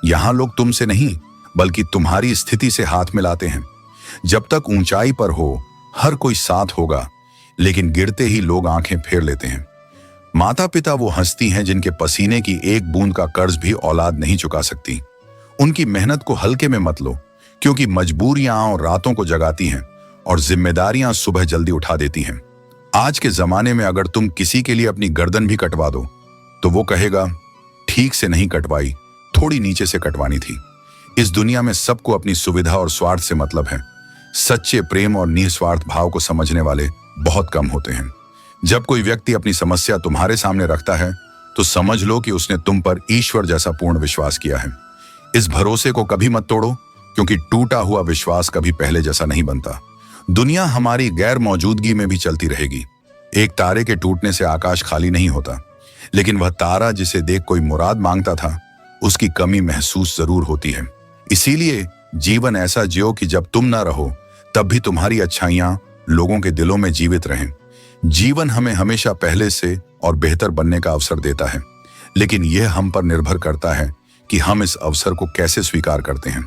यहां लोग तुमसे नहीं, बल्कि तुम्हारी स्थिति से हाथ मिलाते हैं। जब तक ऊंचाई पर हो, हर कोई साथ होगा, लेकिन गिरते ही लोग आंखें फेर लेते हैं। माता पिता वो हस्ती हैं जिनके पसीने की एक बूंद का कर्ज भी औलाद नहीं चुका सकती। उनकी मेहनत को हल्के में मत लो, क्योंकि मजबूरियां और रातों को जगाती हैं, और जिम्मेदारियां सुबह जल्दी उठा देती हैं। आज के जमाने में अगर तुम किसी के लिए अपनी गर्दन भी कटवा दो, तो वो कहेगा, ठीक से नहीं कटवाई, थोड़ी नीचे से कटवानी थी। इस दुनिया में सबको अपनी सुविधा और स्वार्थ से मतलब है। सच्चे प्रेम और निस्वार्थ भाव को समझने वाले बहुत कम होते हैं। जब कोई व्यक्ति अपनी समस्या तुम्हारे सामने रखता है, तो समझ लो कि उसने तुम पर ईश्वर जैसा पूर्ण विश्वास किया है। इस भरोसे को कभी मत तोड़ो, क्योंकि टूटा हुआ विश्वास कभी पहले जैसा नहीं बनता। दुनिया हमारी गैर मौजूदगी में भी चलती रहेगी। एक तारे के टूटने से आकाश खाली नहीं होता, लेकिन वह तारा जिसे देख कोई मुराद मांगता था, उसकी कमी महसूस जरूर होती है। इसीलिए जीवन ऐसा जियो कि जब तुम ना रहो, तब भी तुम्हारी अच्छाइयां लोगों के दिलों में जीवित रहें। जीवन हमें हमेशा पहले से और बेहतर बनने का अवसर देता है, लेकिन यह हम पर निर्भर करता है कि हम इस अवसर को कैसे स्वीकार करते हैं।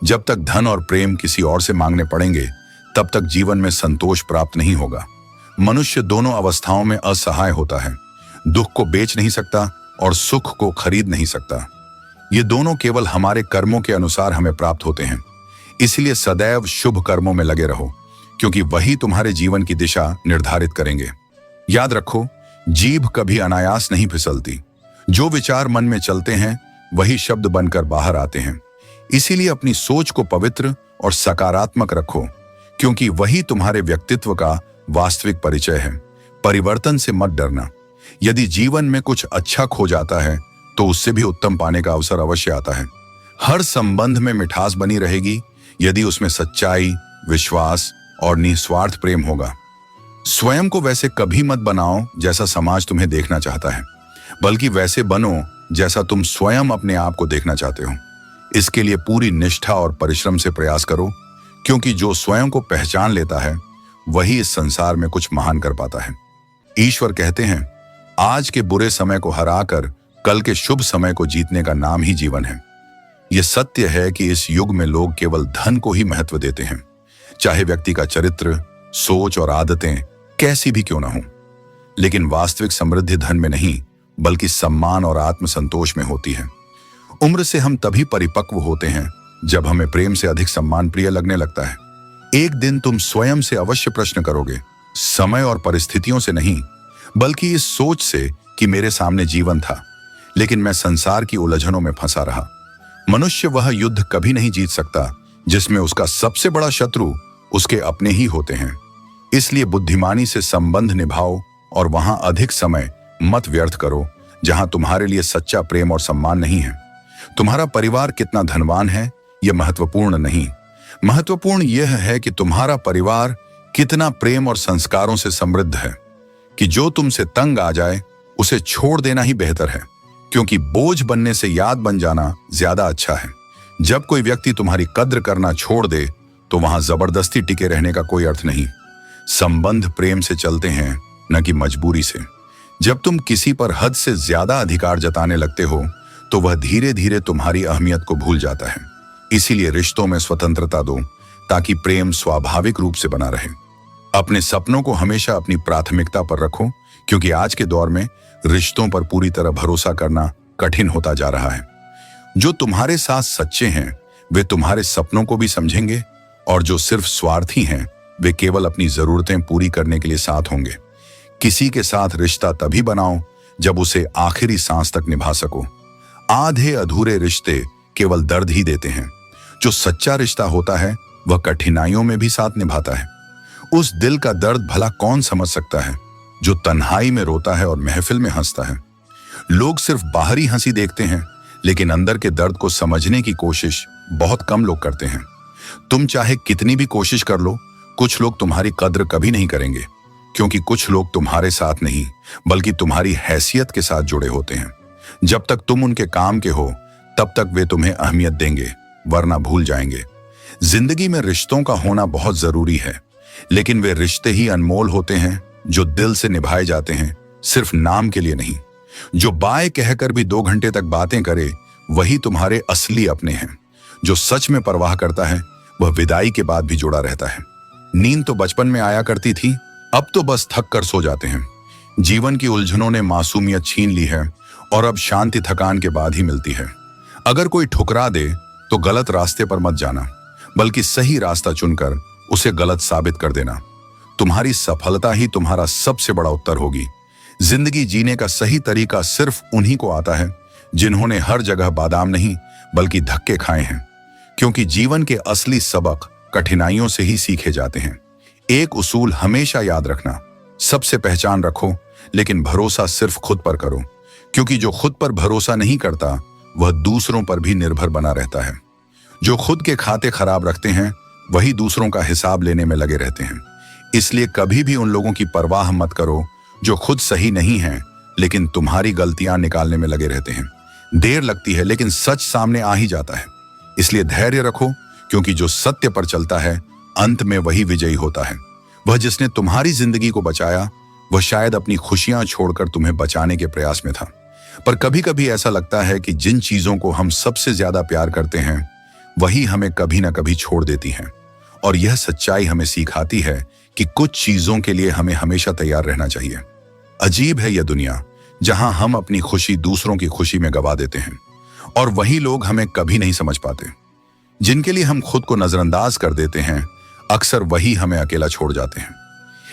जब तक धन और प्रेम किसी और से मांगने पड़ेंगे, तब तक जीवन में संतोष प्राप्त नहीं होगा। मनुष्य दोनों अवस्थाओं में असहाय होता है। दुख को बेच नहीं सकता और सुख को खरीद नहीं सकता। ये दोनों केवल हमारे कर्मों के अनुसार हमें प्राप्त होते हैं। इसलिए सदैव शुभ कर्मों में लगे रहो, क्योंकि वही तुम्हारे जीवन की दिशा निर्धारित करेंगे। याद रखो, जीभ कभी अनायास नहीं फिसलती। जो विचार मन में चलते हैं, वही शब्द बनकर बाहर आते हैं। इसीलिए अपनी सोच को पवित्र और सकारात्मक रखो, क्योंकि वही तुम्हारे व्यक्तित्व का वास्तविक परिचय है। परिवर्तन से मत डरना। यदि जीवन में कुछ अच्छा खो जाता है, तो उससे भी उत्तम पाने का अवसर अवश्य आता है। हर संबंध में मिठास बनी रहेगी, यदि उसमें सच्चाई, विश्वास और निस्वार्थ प्रेम होगा। स्वयं को वैसे कभी मत बनाओ जैसा समाज तुम्हें देखना चाहता है, बल्कि वैसे बनो जैसा तुम स्वयं अपने आप को देखना चाहते हो। इसके लिए पूरी निष्ठा और परिश्रम से प्रयास करो, क्योंकि जो स्वयं को पहचान लेता है वही इस संसार में कुछ महान कर पाता है। ईश्वर कहते हैं, आज के बुरे समय को हराकर कल के शुभ समय को जीतने का नाम ही जीवन है। यह सत्य है कि इस युग में लोग केवल धन को ही महत्व देते हैं, चाहे व्यक्ति का चरित्र, सोच और आदतें कैसी भी क्यों ना हो। लेकिन वास्तविक समृद्धि धन में नहीं, बल्कि सम्मान और आत्मसंतोष में होती है। उम्र से हम तभी परिपक्व होते हैं जब हमें प्रेम से अधिक सम्मान प्रिय लगने लगता है। एक दिन तुम स्वयं से अवश्य प्रश्न करोगे, समय और परिस्थितियों से नहीं, बल्कि इस सोच से कि मेरे सामने जीवन था, लेकिन मैं संसार की उलझनों में फंसा रहा। मनुष्य वह युद्ध कभी नहीं जीत सकता जिसमें उसका सबसे बड़ा शत्रु उसके अपने ही होते हैं। इसलिए बुद्धिमानी से संबंध निभाओ और वहां अधिक समय मत व्यर्थ करो जहां तुम्हारे लिए सच्चा प्रेम और सम्मान नहीं है। तुम्हारा परिवार कितना धनवान है यह महत्वपूर्ण नहीं, महत्वपूर्ण यह है कि तुम्हारा परिवार कितना प्रेम और संस्कारों से समृद्ध है कि जो तुमसे तंग आ जाए उसे छोड़ देना ही बेहतर है, क्योंकि बोझ बनने से याद बन जाना ज्यादा अच्छा है। जब कोई व्यक्ति तुम्हारी कद्र करना छोड़ दे तो वहां जबरदस्ती टिके रहने का कोई अर्थ नहीं। संबंध प्रेम से चलते हैं, न कि मजबूरी से। जब तुम किसी पर हद से ज्यादा अधिकार जताने लगते हो तो वह धीरे धीरे तुम्हारी अहमियत को भूल जाता है। इसीलिए रिश्तों में स्वतंत्रता दो ताकि प्रेम स्वाभाविक रूप से बना रहे। अपने सपनों को हमेशा अपनी प्राथमिकता पर रखो, क्योंकि आज के दौर में रिश्तों पर पूरी तरह भरोसा करना कठिन होता जा रहा है। जो तुम्हारे साथ सच्चे हैं वे तुम्हारे सपनों को भी समझेंगे, और जो सिर्फ स्वार्थी हैं वे केवल अपनी जरूरतें पूरी करने के लिए साथ होंगे। किसी के साथ रिश्ता तभी बनाओ जब उसे आखिरी सांस तक निभा सको। आधे अधूरे रिश्ते केवल दर्द ही देते हैं। जो सच्चा रिश्ता होता है वह कठिनाइयों में भी साथ निभाता है। उस दिल का दर्द भला कौन समझ सकता है जो तन्हाई में रोता है और महफिल में हंसता है। लोग सिर्फ बाहरी हंसी देखते हैं, लेकिन अंदर के दर्द को समझने की कोशिश बहुत कम लोग करते हैं। तुम चाहे कितनी भी कोशिश कर लो, कुछ लोग तुम्हारी कद्र कभी नहीं करेंगे, क्योंकि कुछ लोग तुम्हारे साथ नहीं बल्कि तुम्हारी हैसियत के साथ जुड़े होते हैं। जब तक तुम उनके काम के हो तब तक वे तुम्हें अहमियत देंगे, वरना भूल जाएंगे। जिंदगी में रिश्तों का होना बहुत जरूरी है, लेकिन वे रिश्ते ही अनमोल होते हैं जो दिल से निभाए जाते हैं, सिर्फ नाम के लिए नहीं। जो बाय कहकर भी 2 घंटे तक बातें करे वही तुम्हारे असली अपने हैं। जो सच में परवाह करता है वह विदाई के बाद भी जुड़ा रहता है। नींद तो बचपन में आया करती थी, अब तो बस थक कर सो जाते हैं। जीवन की उलझनों ने मासूमियत छीन ली है और अब शांति थकान के बाद ही मिलती है। अगर कोई ठुकरा दे तो गलत रास्ते पर मत जाना, बल्कि सही रास्ता चुनकर उसे गलत साबित कर देना। तुम्हारी सफलता ही तुम्हारा सबसे बड़ा उत्तर होगी। जिंदगी जीने का सही तरीका सिर्फ उन्हीं को आता है जिन्होंने हर जगह बादाम नहीं बल्कि धक्के खाए हैं, क्योंकि जीवन के असली सबक कठिनाइयों से ही सीखे जाते हैं। एक उसूल हमेशा याद रखना, सबसे पहचान रखो लेकिन भरोसा सिर्फ खुद पर करो, क्योंकि जो खुद पर भरोसा नहीं करता वह दूसरों पर भी निर्भर बना रहता है। जो खुद के खाते खराब रखते हैं वही दूसरों का हिसाब लेने में लगे रहते हैं। इसलिए कभी भी उन लोगों की परवाह मत करो जो खुद सही नहीं हैं लेकिन तुम्हारी गलतियां निकालने में लगे रहते हैं। देर लगती है लेकिन सच सामने आ ही जाता है। इसलिए धैर्य रखो, क्योंकि जो सत्य पर चलता है अंत में वही विजयी होता है। वह जिसने तुम्हारी जिंदगी को बचाया वह शायद अपनी खुशियां छोड़कर तुम्हें बचाने के प्रयास में था। पर कभी कभी ऐसा लगता है कि जिन चीजों को हम सबसे ज्यादा प्यार करते हैं वही हमें कभी ना कभी छोड़ देती हैं। और यह सच्चाई हमें सिखाती है कि कुछ चीजों के लिए हमें हमेशा तैयार रहना चाहिए। अजीब है यह दुनिया जहां हम अपनी खुशी दूसरों की खुशी में गवा देते हैं, और वही लोग हमें कभी नहीं समझ पाते। जिनके लिए हम खुद को नजरअंदाज कर देते हैं अक्सर वही हमें अकेला छोड़ जाते हैं।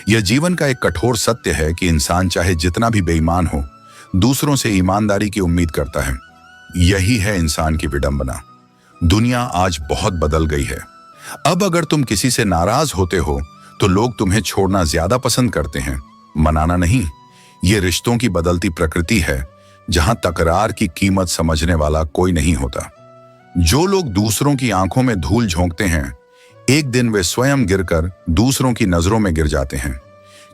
यह जीवन का एक कठोर सत्य है कि इंसान चाहे जितना भी बेईमान हो दूसरों से ईमानदारी की उम्मीद करता है। यही है इंसान की विडंबना। दुनिया आज बहुत बदल गई है। अब अगर तुम किसी से नाराज होते हो तो लोग तुम्हें छोड़ना ज्यादा पसंद करते हैं, मनाना नहीं। ये रिश्तों की बदलती प्रकृति है जहां तकरार की कीमत समझने वाला कोई नहीं होता। जो लोग दूसरों की आंखों में धूल झोंकते हैं, एक दिन वे स्वयं गिरकर दूसरों की नजरों में गिर जाते हैं,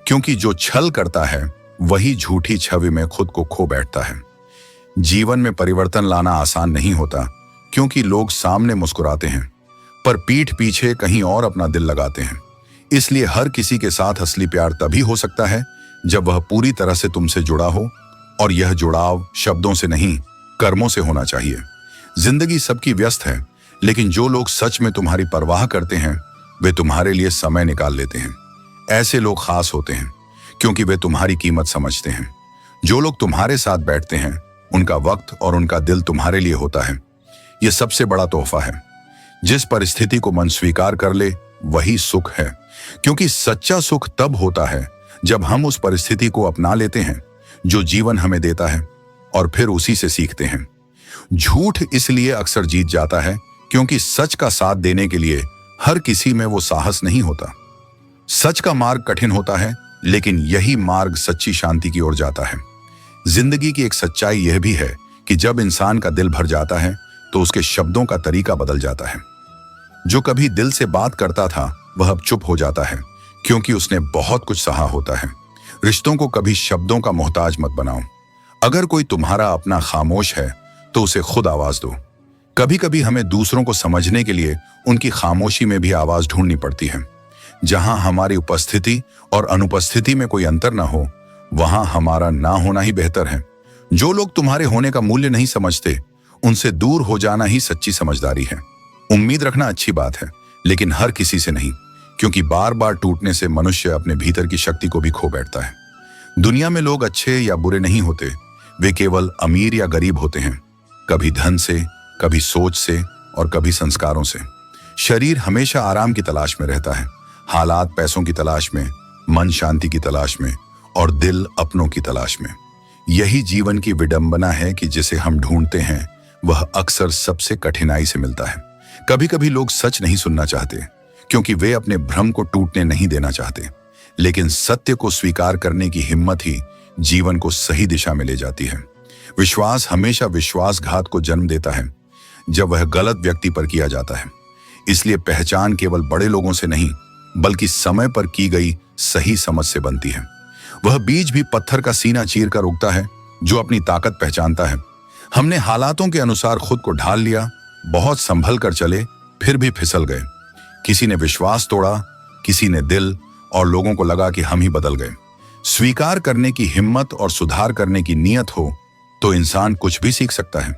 क्योंकि जो छल करता है वही झूठी छवि में खुद को खो बैठता है। जीवन में परिवर्तन लाना आसान नहीं होता, क्योंकि लोग सामने मुस्कुराते हैं पर पीठ पीछे कहीं और अपना दिल लगाते हैं। इसलिए हर किसी के साथ असली प्यार तभी हो सकता है जब वह पूरी तरह से तुमसे जुड़ा हो, और यह जुड़ाव शब्दों से नहीं, कर्मों से होना चाहिए। जिंदगी सबकी व्यस्त है, लेकिन जो लोग सच में तुम्हारी परवाह करते हैं वे तुम्हारे लिए समय निकाल लेते हैं। ऐसे लोग खास होते हैं क्योंकि वे तुम्हारी कीमत समझते हैं। जो लोग तुम्हारे साथ बैठते हैं उनका वक्त और उनका दिल तुम्हारे लिए होता है। यह सबसे बड़ा तोहफा है। जिस परिस्थिति को मन स्वीकार कर ले वही सुख है, क्योंकि सच्चा सुख तब होता है जब हम उस परिस्थिति को अपना लेते हैं जो जीवन हमें देता है और फिर उसी से सीखते हैं। झूठ इसलिए अक्सर जीत जाता है क्योंकि सच का साथ देने के लिए हर किसी में वो साहस नहीं होता। सच का मार्ग कठिन होता है, लेकिन यही मार्ग सच्ची शांति की ओर जाता है। जिंदगी की एक सच्चाई यह भी है कि जब इंसान का दिल भर जाता है तो उसके शब्दों का तरीका बदल जाता है। जो कभी दिल से बात करता था वह अब चुप हो जाता है, क्योंकि उसने बहुत कुछ सहा होता है। रिश्तों को कभी शब्दों का मोहताज मत बनाओ। अगर कोई तुम्हारा अपना खामोश है तो उसे खुद आवाज दो। कभी कभी हमें दूसरों को समझने के लिए उनकी खामोशी में भी आवाज ढूंढनी पड़ती है। जहां हमारी उपस्थिति और अनुपस्थिति में कोई अंतर ना हो, वहां हमारा ना होना ही बेहतर है। जो लोग तुम्हारे होने का मूल्य नहीं समझते, उनसे दूर हो जाना ही सच्ची समझदारी है। उम्मीद रखना अच्छी बात है, लेकिन हर किसी से नहीं, क्योंकि बार बार टूटने से मनुष्य अपने भीतर की शक्ति को भी खो बैठता है। दुनिया में लोग अच्छे या बुरे नहीं होते, वे केवल अमीर या गरीब होते हैं। कभी धन से, कभी सोच से और कभी संस्कारों से। शरीर हमेशा आराम की तलाश में रहता है, हालात पैसों की तलाश में, मन शांति की तलाश में और दिल अपनों की तलाश में। यही जीवन की विडंबना है कि जिसे हम ढूंढते हैं वह अक्सर सबसे कठिनाई से मिलता है। कभी कभी लोग सच नहीं सुनना चाहते, क्योंकि वे अपने भ्रम को टूटने नहीं देना चाहते, लेकिन सत्य को स्वीकार करने की हिम्मत ही जीवन को सही दिशा में ले जाती है। विश्वास हमेशा विश्वासघात को जन्म देता है जब वह गलत व्यक्ति पर किया जाता है। इसलिए पहचान केवल बड़े लोगों से नहीं, बल्कि समय पर की गई सही समझ से बनती है। वह बीज भी पत्थर का सीना चीर कर उगता है जो अपनी ताकत पहचानता है। हमने हालातों के अनुसार खुद को ढाल लिया, बहुत संभल कर चले, फिर भी फिसल गए। किसी ने विश्वास तोड़ा, किसी ने दिल, और लोगों को लगा कि हम ही बदल गए। स्वीकार करने की हिम्मत और सुधार करने की नीयत हो तो इंसान कुछ भी सीख सकता है।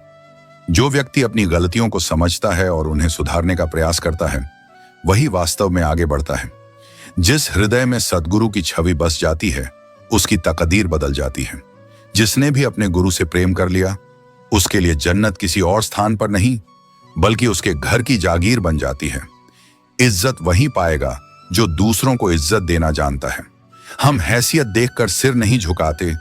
जो व्यक्ति अपनी गलतियों को समझता है और उन्हें सुधारने का प्रयास करता है, वही वास्तव में आगे बढ़ता है। जिस हृदय में सद्गुरु की छवि बस जाती है, उसकी तकदीर बदल जाती है। जिसने भी अपने गुरु से प्रेम कर लिया, उसके लिए जन्नत किसी और स्थान पर नहीं, बल्कि उसके घर की जागीर बन जाती है। इज्जत वही पाएगा जो दूसरों को इज्जत देना जानता है। हम हैसियत देखकर सिर नहीं झुकाते,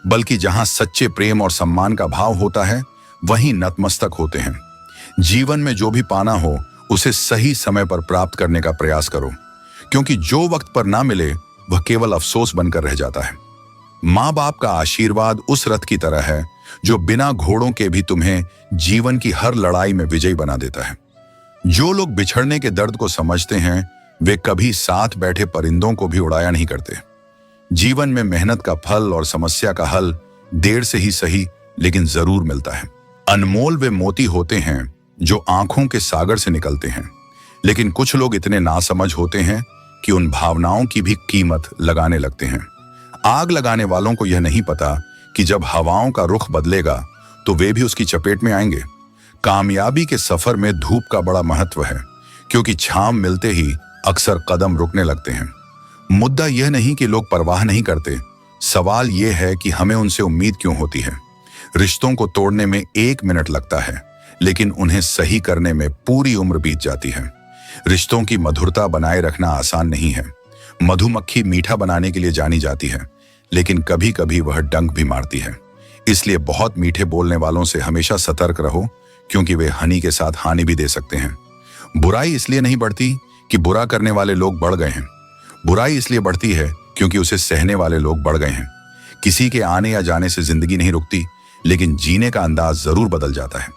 बल्कि जहां सच्चे प्रेम और सम्मान का भाव होता है वहीं नतमस्तक होते हैं। जीवन में जो भी पाना हो उसे सही समय पर प्राप्त करने का प्रयास करो, क्योंकि जो वक्त पर ना मिले वह केवल अफसोस बनकर रह जाता है। माँ बाप का आशीर्वाद उस रथ की तरह है जो बिना घोड़ों के भी तुम्हें जीवन की हर लड़ाई में विजयी बना देता है। जो लोग बिछड़ने के दर्द को समझते हैं वे कभी साथ बैठे परिंदों को भी उड़ाया नहीं करते। जीवन में मेहनत का फल और समस्या का हल देर से ही सही, लेकिन जरूर मिलता है। अनमोल वे मोती होते हैं जो आंखों के सागर से निकलते हैं, लेकिन कुछ लोग इतने नासमझ होते हैं कि उन भावनाओं की भी कीमत लगाने लगते हैं। आग लगाने वालों को यह नहीं पता कि जब हवाओं का रुख बदलेगा तो वे भी उसकी चपेट में आएंगे। कामयाबी के सफर में धूप का बड़ा महत्व है, क्योंकि छांव मिलते ही अक्सर कदम रुकने लगते हैं। मुद्दा यह नहीं कि लोग परवाह नहीं करते, सवाल यह है कि हमें उनसे उम्मीद क्यों होती है। रिश्तों को तोड़ने में 1 मिनट लगता है, लेकिन उन्हें सही करने में पूरी उम्र बीत जाती है। रिश्तों की मधुरता बनाए रखना आसान नहीं है। मधुमक्खी मीठा बनाने के लिए जानी जाती है, लेकिन कभी कभी वह डंक भी मारती है। इसलिए बहुत मीठे बोलने वालों से हमेशा सतर्क रहो, क्योंकि वे हनी के साथ हानि भी दे सकते हैं। बुराई इसलिए नहीं बढ़ती कि बुरा करने वाले लोग बढ़ गए हैं। बुराई इसलिए बढ़ती है क्योंकि उसे सहने वाले लोग बढ़ गए हैं। किसी के आने या जाने से जिंदगी नहीं रुकती, लेकिन जीने का अंदाज जरूर बदल जाता है।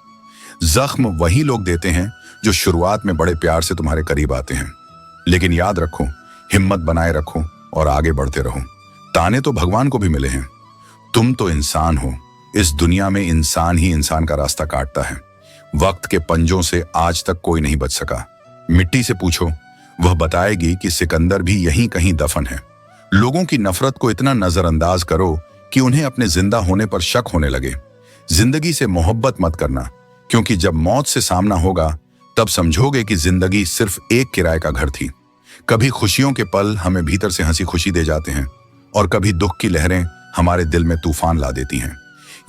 जख्म वही लोग देते हैं जो शुरुआत में बड़े प्यार से तुम्हारे करीब आते हैं। लेकिन याद रखो, हिम्मत बनाए रखो और आगे बढ़ते रहो। ताने तो भगवान को भी मिले हैं। तुम तो इंसान हो। इस दुनिया में इंसान ही इंसान का रास्ता काटता है। वक्त के पंजों से आज तक कोई नहीं बच सका। मिट्टी से पूछो, वह बताएगी कि सिकंदर भी यहीं कहीं दफन है। लोगों की नफरत को इतना नजरअंदाज करो कि उन्हें अपने जिंदा होने पर शक होने लगे। जिंदगी से मोहब्बत मत करना, क्योंकि जब मौत से सामना होगा तब समझोगे कि जिंदगी सिर्फ एक किराए का घर थी। कभी खुशियों के पल हमें भीतर से हंसी खुशी दे जाते हैं और कभी दुख की लहरें हमारे दिल में तूफान ला देती हैं।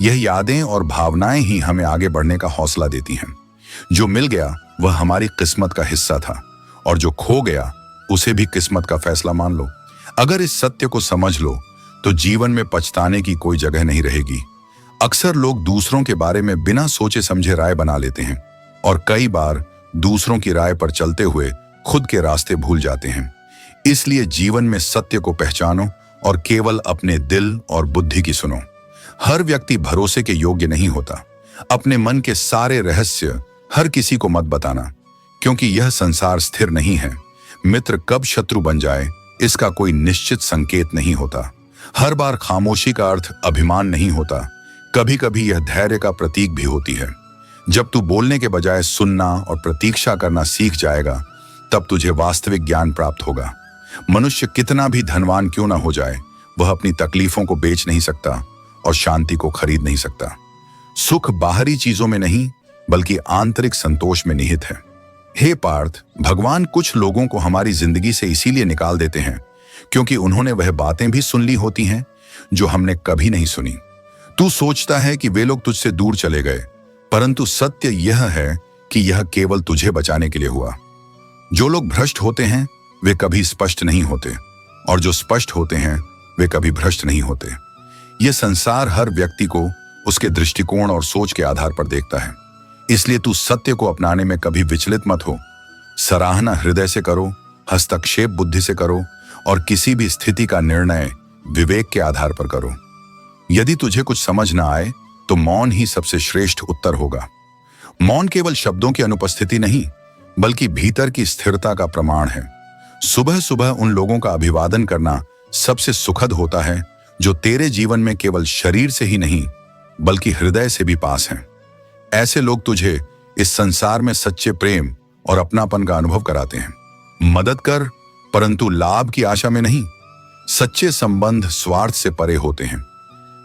यह यादें और भावनाएं ही हमें आगे बढ़ने का हौसला देती हैं। जो मिल गया वह हमारी किस्मत का हिस्सा था, और जो खो गया उसे भी किस्मत का फैसला मान लो। अगर इस सत्य को समझ लो तो जीवन में पछताने की कोई जगह नहीं रहेगी। अक्सर लोग दूसरों के बारे में बिना सोचे समझे राय बना लेते हैं और कई बार दूसरों की राय पर चलते हुए खुद के रास्ते भूल जाते हैं। इसलिए जीवन में सत्य को पहचानो और केवल अपने दिल और बुद्धि की सुनो। हर व्यक्ति भरोसे के योग्य नहीं होता। अपने मन के सारे रहस्य हर किसी को मत बताना, क्योंकि यह संसार स्थिर नहीं है। मित्र कब शत्रु बन जाए इसका कोई निश्चित संकेत नहीं होता। हर बार खामोशी का अर्थ अभिमान नहीं होता। कभी कभी यह धैर्य का प्रतीक भी होती है। जब तू बोलने के बजाय सुनना और प्रतीक्षा करना सीख जाएगा, तब तुझे वास्तविक ज्ञान प्राप्त होगा। मनुष्य कितना भी धनवान क्यों ना हो जाए, वह अपनी तकलीफों को बेच नहीं सकता और शांति को खरीद नहीं सकता। सुख बाहरी चीजों में नहीं, बल्कि आंतरिक संतोष में निहित है। हे पार्थ, भगवान कुछ लोगों को हमारी जिंदगी से इसीलिए निकाल देते हैं क्योंकि उन्होंने वह बातें भी सुन ली होती हैं जो हमने कभी नहीं सुनी। तू सोचता है कि वे लोग तुझसे दूर चले गए, परंतु सत्य यह है कि यह केवल तुझे बचाने के लिए हुआ। जो लोग भ्रष्ट होते हैं वे कभी स्पष्ट नहीं होते, और जो स्पष्ट होते हैं वे कभी भ्रष्ट नहीं होते। यह संसार हर व्यक्ति को उसके दृष्टिकोण और सोच के आधार पर देखता है। इसलिए तू सत्य को अपनाने में कभी विचलित मत हो। सराहना हृदय से करो, हस्तक्षेप बुद्धि से करो, और किसी भी स्थिति का निर्णय विवेक के आधार पर करो। यदि तुझे कुछ समझ ना आए तो मौन ही सबसे श्रेष्ठ उत्तर होगा। मौन केवल शब्दों की अनुपस्थिति नहीं, बल्कि भीतर की स्थिरता का प्रमाण है। सुबह सुबह उन लोगों का अभिवादन करना सबसे सुखद होता है जो तेरे जीवन में केवल शरीर से ही नहीं, बल्कि हृदय से भी पास हैं। ऐसे लोग तुझे इस संसार में सच्चे प्रेम और अपनापन का अनुभव कराते हैं। मदद कर, परंतु लाभ की आशा में नहीं। सच्चे संबंध स्वार्थ से परे होते हैं।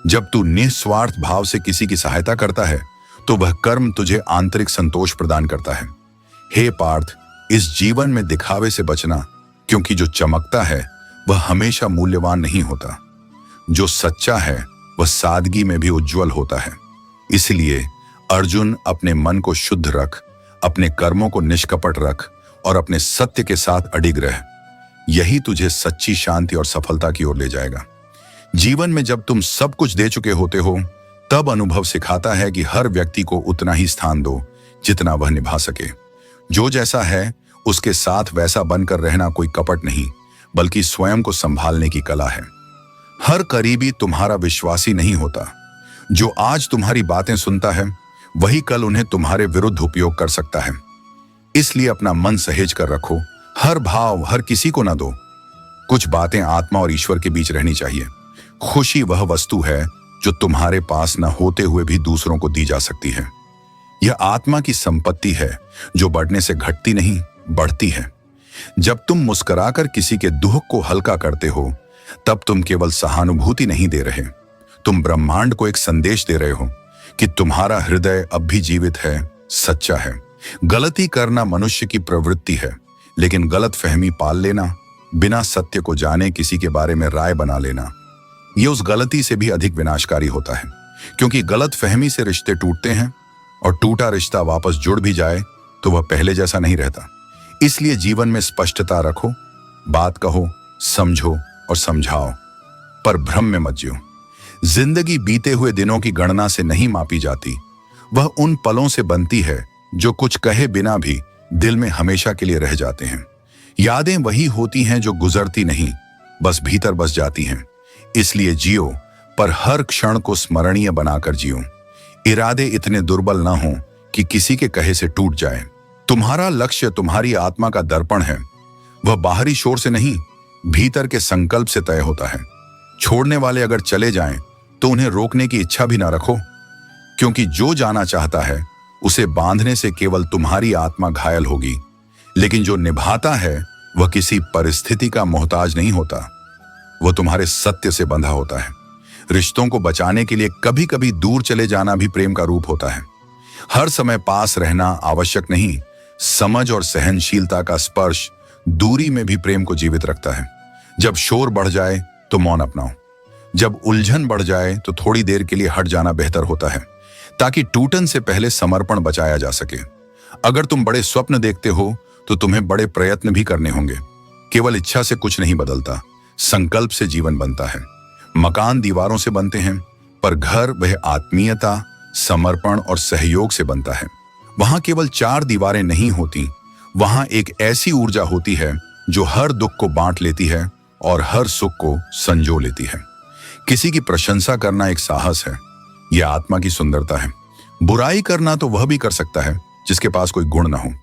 जब तू निस्वार्थ भाव से किसी की सहायता करता है तो वह कर्म तुझे आंतरिक संतोष प्रदान करता है। हे पार्थ, इस जीवन में दिखावे से बचना, क्योंकि जो चमकता है वह हमेशा मूल्यवान नहीं होता। जो सच्चा है वह सादगी में भी उज्जवल होता है। इसलिए अर्जुन, अपने मन को शुद्ध रख, अपने कर्मों को निष्कपट रख और अपने सत्य के साथ अडिग रह। यही तुझे सच्ची शांति और सफलता की ओर ले जाएगा। जीवन में जब तुम सब कुछ दे चुके होते हो, तब अनुभव सिखाता है कि हर व्यक्ति को उतना ही स्थान दो जितना वह निभा सके। जो जैसा है उसके साथ वैसा बनकर रहना कोई कपट नहीं, बल्कि स्वयं को संभालने की कला है। हर करीबी तुम्हारा विश्वासी नहीं होता। जो आज तुम्हारी बातें सुनता है वही कल उन्हें तुम्हारे विरुद्ध उपयोग कर सकता है। इसलिए अपना मन सहेज कर रखो। हर भाव हर किसी को ना दो। कुछ बातें आत्मा और ईश्वर के बीच रहनी चाहिए। खुशी वह वस्तु है जो तुम्हारे पास न होते हुए भी दूसरों को दी जा सकती है। यह आत्मा की संपत्ति है जो बढ़ने से घटती नहीं, बढ़ती है। जब तुम मुस्कुराकर किसी के दुख को हल्का करते हो, तब तुम केवल सहानुभूति नहीं दे रहे, तुम ब्रह्मांड को एक संदेश दे रहे हो कि तुम्हारा हृदय अब भी जीवित है, सच्चा है। गलती करना मनुष्य की प्रवृत्ति है, लेकिन गलत फहमी पाल लेना, बिना सत्य को जाने किसी के बारे में राय बना लेना, यह उस गलती से भी अधिक विनाशकारी होता है। क्योंकि गलत फहमी से रिश्ते टूटते हैं, और टूटा रिश्ता वापस जुड़ भी जाए तो वह पहले जैसा नहीं रहता। इसलिए जीवन में स्पष्टता रखो, बात कहो, समझो और समझाओ, पर भ्रम में मत जियो। जिंदगी बीते हुए दिनों की गणना से नहीं मापी जाती, वह उन पलों से बनती है जो कुछ कहे बिना भी दिल में हमेशा के लिए रह जाते हैं। यादें वही होती हैं जो गुजरती नहीं, बस भीतर बस जाती हैं। इसलिए जियो, पर हर क्षण को स्मरणीय बनाकर जियो। इरादे इतने दुर्बल ना हों कि किसी के कहे से टूट जाए। तुम्हारा लक्ष्य तुम्हारी आत्मा का दर्पण है। वह बाहरी शोर से नहीं, भीतर के संकल्प से तय होता है। छोड़ने वाले अगर चले जाएं तो उन्हें रोकने की इच्छा भी ना रखो, क्योंकि जो जाना चाहता है उसे बांधने से केवल तुम्हारी आत्मा घायल होगी, लेकिन जो निभाता है वह किसी परिस्थिति का मोहताज नहीं होता। वह तुम्हारे सत्य से बंधा होता है। रिश्तों को बचाने के लिए कभी कभी दूर चले जाना भी प्रेम का रूप होता है। हर समय पास रहना आवश्यक नहीं। समझ और सहनशीलता का स्पर्श दूरी में भी प्रेम को जीवित रखता है। जब शोर बढ़ जाए तो मौन अपनाओ। जब उलझन बढ़ जाए तो थोड़ी देर के लिए हट जाना बेहतर होता है, ताकि टूटन से पहले समर्पण बचाया जा सके। अगर तुम बड़े स्वप्न देखते हो तो तुम्हें बड़े प्रयत्न भी करने होंगे। केवल इच्छा से कुछ नहीं बदलता, संकल्प से जीवन बनता है। मकान दीवारों से बनते हैं, पर घर वह आत्मीयता, समर्पण और सहयोग से बनता है। वहां केवल चार दीवारें नहीं होती, वहां एक ऐसी ऊर्जा होती है जो हर दुख को बांट लेती है और हर सुख को संजो लेती है। किसी की प्रशंसा करना एक साहस है, यह आत्मा की सुंदरता है। बुराई करना तो वह भी कर सकता है जिसके पास कोई गुण ना हो।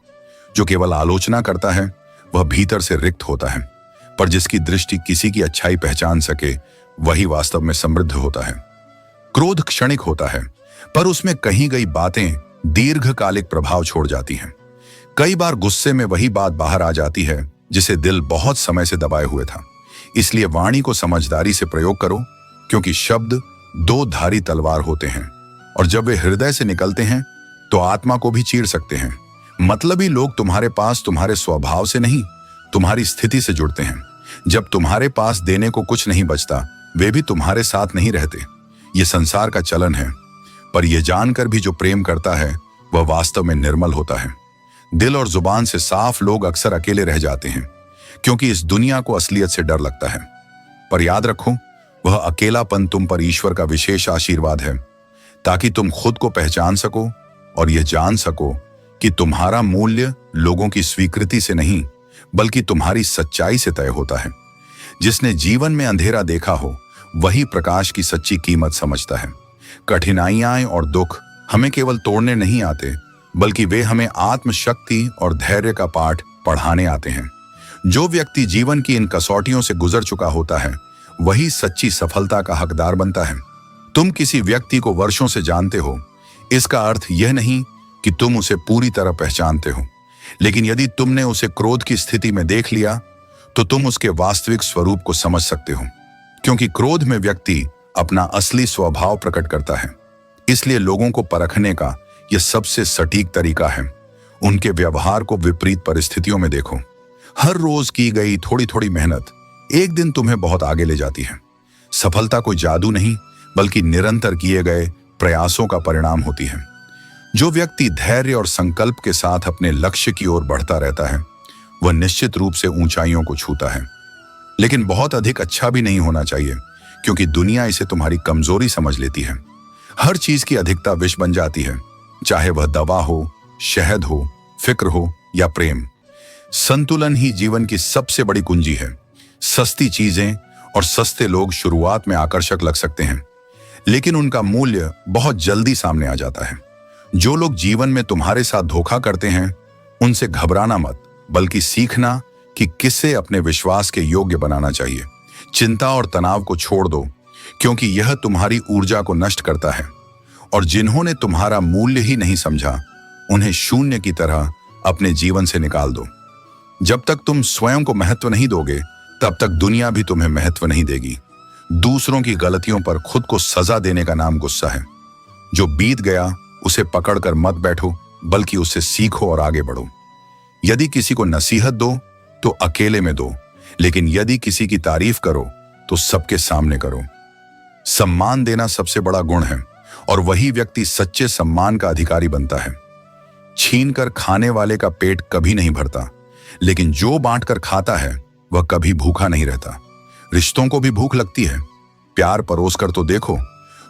जो केवल आलोचना करता है वह भीतर से रिक्त होता है, पर जिसकी दृष्टि किसी की अच्छाई पहचान सके वही वास्तव में समृद्ध होता है। क्रोध क्षणिक होता है, पर उसमें कही गई बातें दीर्घकालिक प्रभाव छोड़ जाती हैं। कई बार गुस्से में वही बात बाहर आ जाती है जिसे दिल बहुत समय से दबाए हुए था। इसलिए वाणी को समझदारी से प्रयोग करो, क्योंकि शब्द दो धारी तलवार होते हैं और जब वे हृदय से निकलते हैं तो आत्मा को भी चीर सकते हैं। मतलबी लोग तुम्हारे पास तुम्हारे स्वभाव से नहीं, तुम्हारी स्थिति से जुड़ते हैं। जब तुम्हारे पास देने को कुछ नहीं बचता, वे भी तुम्हारे साथ नहीं रहते। ये संसार का चलन है, पर यह जानकर भी जो प्रेम करता है वह वास्तव में निर्मल होता है। दिल और जुबान से साफ लोग अक्सर अकेले रह जाते हैं, क्योंकि इस दुनिया को असलियत से डर लगता है। पर याद रखो, वह अकेलापन तुम पर ईश्वर का विशेष आशीर्वाद है, ताकि तुम खुद को पहचान सको और यह जान सको कि तुम्हारा मूल्य लोगों की स्वीकृति से नहीं, बल्कि तुम्हारी सच्चाई से तय होता है। जिसने जीवन में अंधेरा देखा हो वही प्रकाश की सच्ची कीमत समझता है। कठिनाइयां और दुख हमें केवल तोड़ने नहीं आते, बल्कि वे हमें आत्मशक्ति और धैर्य का पाठ पढ़ाने आते हैं। जो व्यक्ति जीवन की इन कसौटियों से गुजर चुका होता है वही सच्ची सफलता का हकदार बनता है। तुम किसी व्यक्ति को वर्षों से जानते हो, इसका अर्थ यह नहीं कि तुम उसे पूरी तरह पहचानते हो, लेकिन यदि तुमने उसे क्रोध की स्थिति में देख लिया तो तुम उसके वास्तविक स्वरूप को समझ सकते हो, क्योंकि क्रोध में व्यक्ति अपना असली स्वभाव प्रकट करता है। इसलिए लोगों को परखने का यह सबसे सटीक तरीका है। उनके व्यवहार को विपरीत परिस्थितियों में देखो। हर रोज की गई थोड़ी थोड़ी मेहनत एक दिन तुम्हें बहुत आगे ले जाती है। सफलता कोई जादू नहीं, बल्कि निरंतर किए गए प्रयासों का परिणाम होती है। जो व्यक्ति धैर्य और संकल्प के साथ अपने लक्ष्य की ओर बढ़ता रहता है वह निश्चित रूप से ऊंचाइयों को छूता है। लेकिन बहुत अधिक अच्छा भी नहीं होना चाहिए, क्योंकि दुनिया इसे तुम्हारी कमजोरी समझ लेती है। हर चीज की अधिकता विष बन जाती है, चाहे वह दवा हो, शहद हो, फिक्र हो या प्रेम। संतुलन ही जीवन की सबसे बड़ी कुंजी है। सस्ती चीजें और सस्ते लोग शुरुआत में आकर्षक लग सकते हैं, लेकिन उनका मूल्य बहुत जल्दी सामने आ जाता है। जो लोग जीवन में तुम्हारे साथ धोखा करते हैं उनसे घबराना मत, बल्कि सीखना कि किसे अपने विश्वास के योग्य बनाना चाहिए। चिंता और तनाव को छोड़ दो, क्योंकि यह तुम्हारी ऊर्जा को नष्ट करता है। और जिन्होंने तुम्हारा मूल्य ही नहीं समझा उन्हें शून्य की तरह अपने जीवन से निकाल दो। जब तक तुम स्वयं को महत्व नहीं दोगे तब तक दुनिया भी तुम्हें महत्व नहीं देगी। दूसरों की गलतियों पर खुद को सजा देने का नाम गुस्सा है। जो बीत गया उसे पकड़कर मत बैठो, बल्कि उससे सीखो और आगे बढ़ो। यदि किसी को नसीहत दो तो अकेले में दो, लेकिन यदि किसी की तारीफ करो तो सबके सामने करो। सम्मान देना सबसे बड़ा गुण है और वही व्यक्ति सच्चे सम्मान का अधिकारी बनता है। छीनकर खाने वाले का पेट कभी नहीं भरता, लेकिन जो बांटकर खाता है वह कभी भूखा नहीं रहता। रिश्तों को भी भूख लगती है। प्यार परोसकर तो देखो,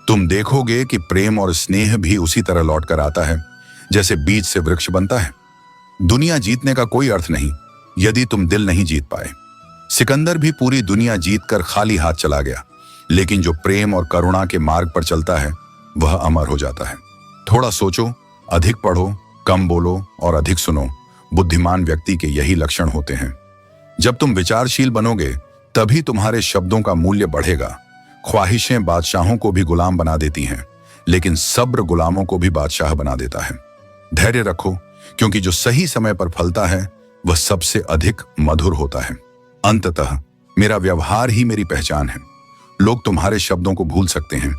तुम देखोगे कि प्रेम और स्नेह भी उसी तरह लौट कर आता है जैसे बीज से वृक्ष बनता है। दुनिया जीतने का कोई अर्थ नहीं यदि तुम दिल नहीं जीत पाए। सिकंदर भी पूरी दुनिया जीतकर खाली हाथ चला गया, लेकिन जो प्रेम और करुणा के मार्ग पर चलता है वह अमर हो जाता है। थोड़ा सोचो, अधिक पढ़ो, कम बोलो और अधिक सुनो, बुद्धिमान व्यक्ति के यही लक्षण होते हैं। जब तुम विचारशील बनोगे तभी तुम्हारे शब्दों का मूल्य बढ़ेगा। ख्वाहिशें बादशाहों को भी गुलाम बना देती हैं, लेकिन सब्र गुलामों को भी बादशाह बना देता है। धैर्य रखो, क्योंकि जो सही समय पर फलता है वह सबसे अधिक मधुर होता है। अंततः मेरा व्यवहार ही मेरी पहचान है। लोग तुम्हारे शब्दों को भूल सकते हैं,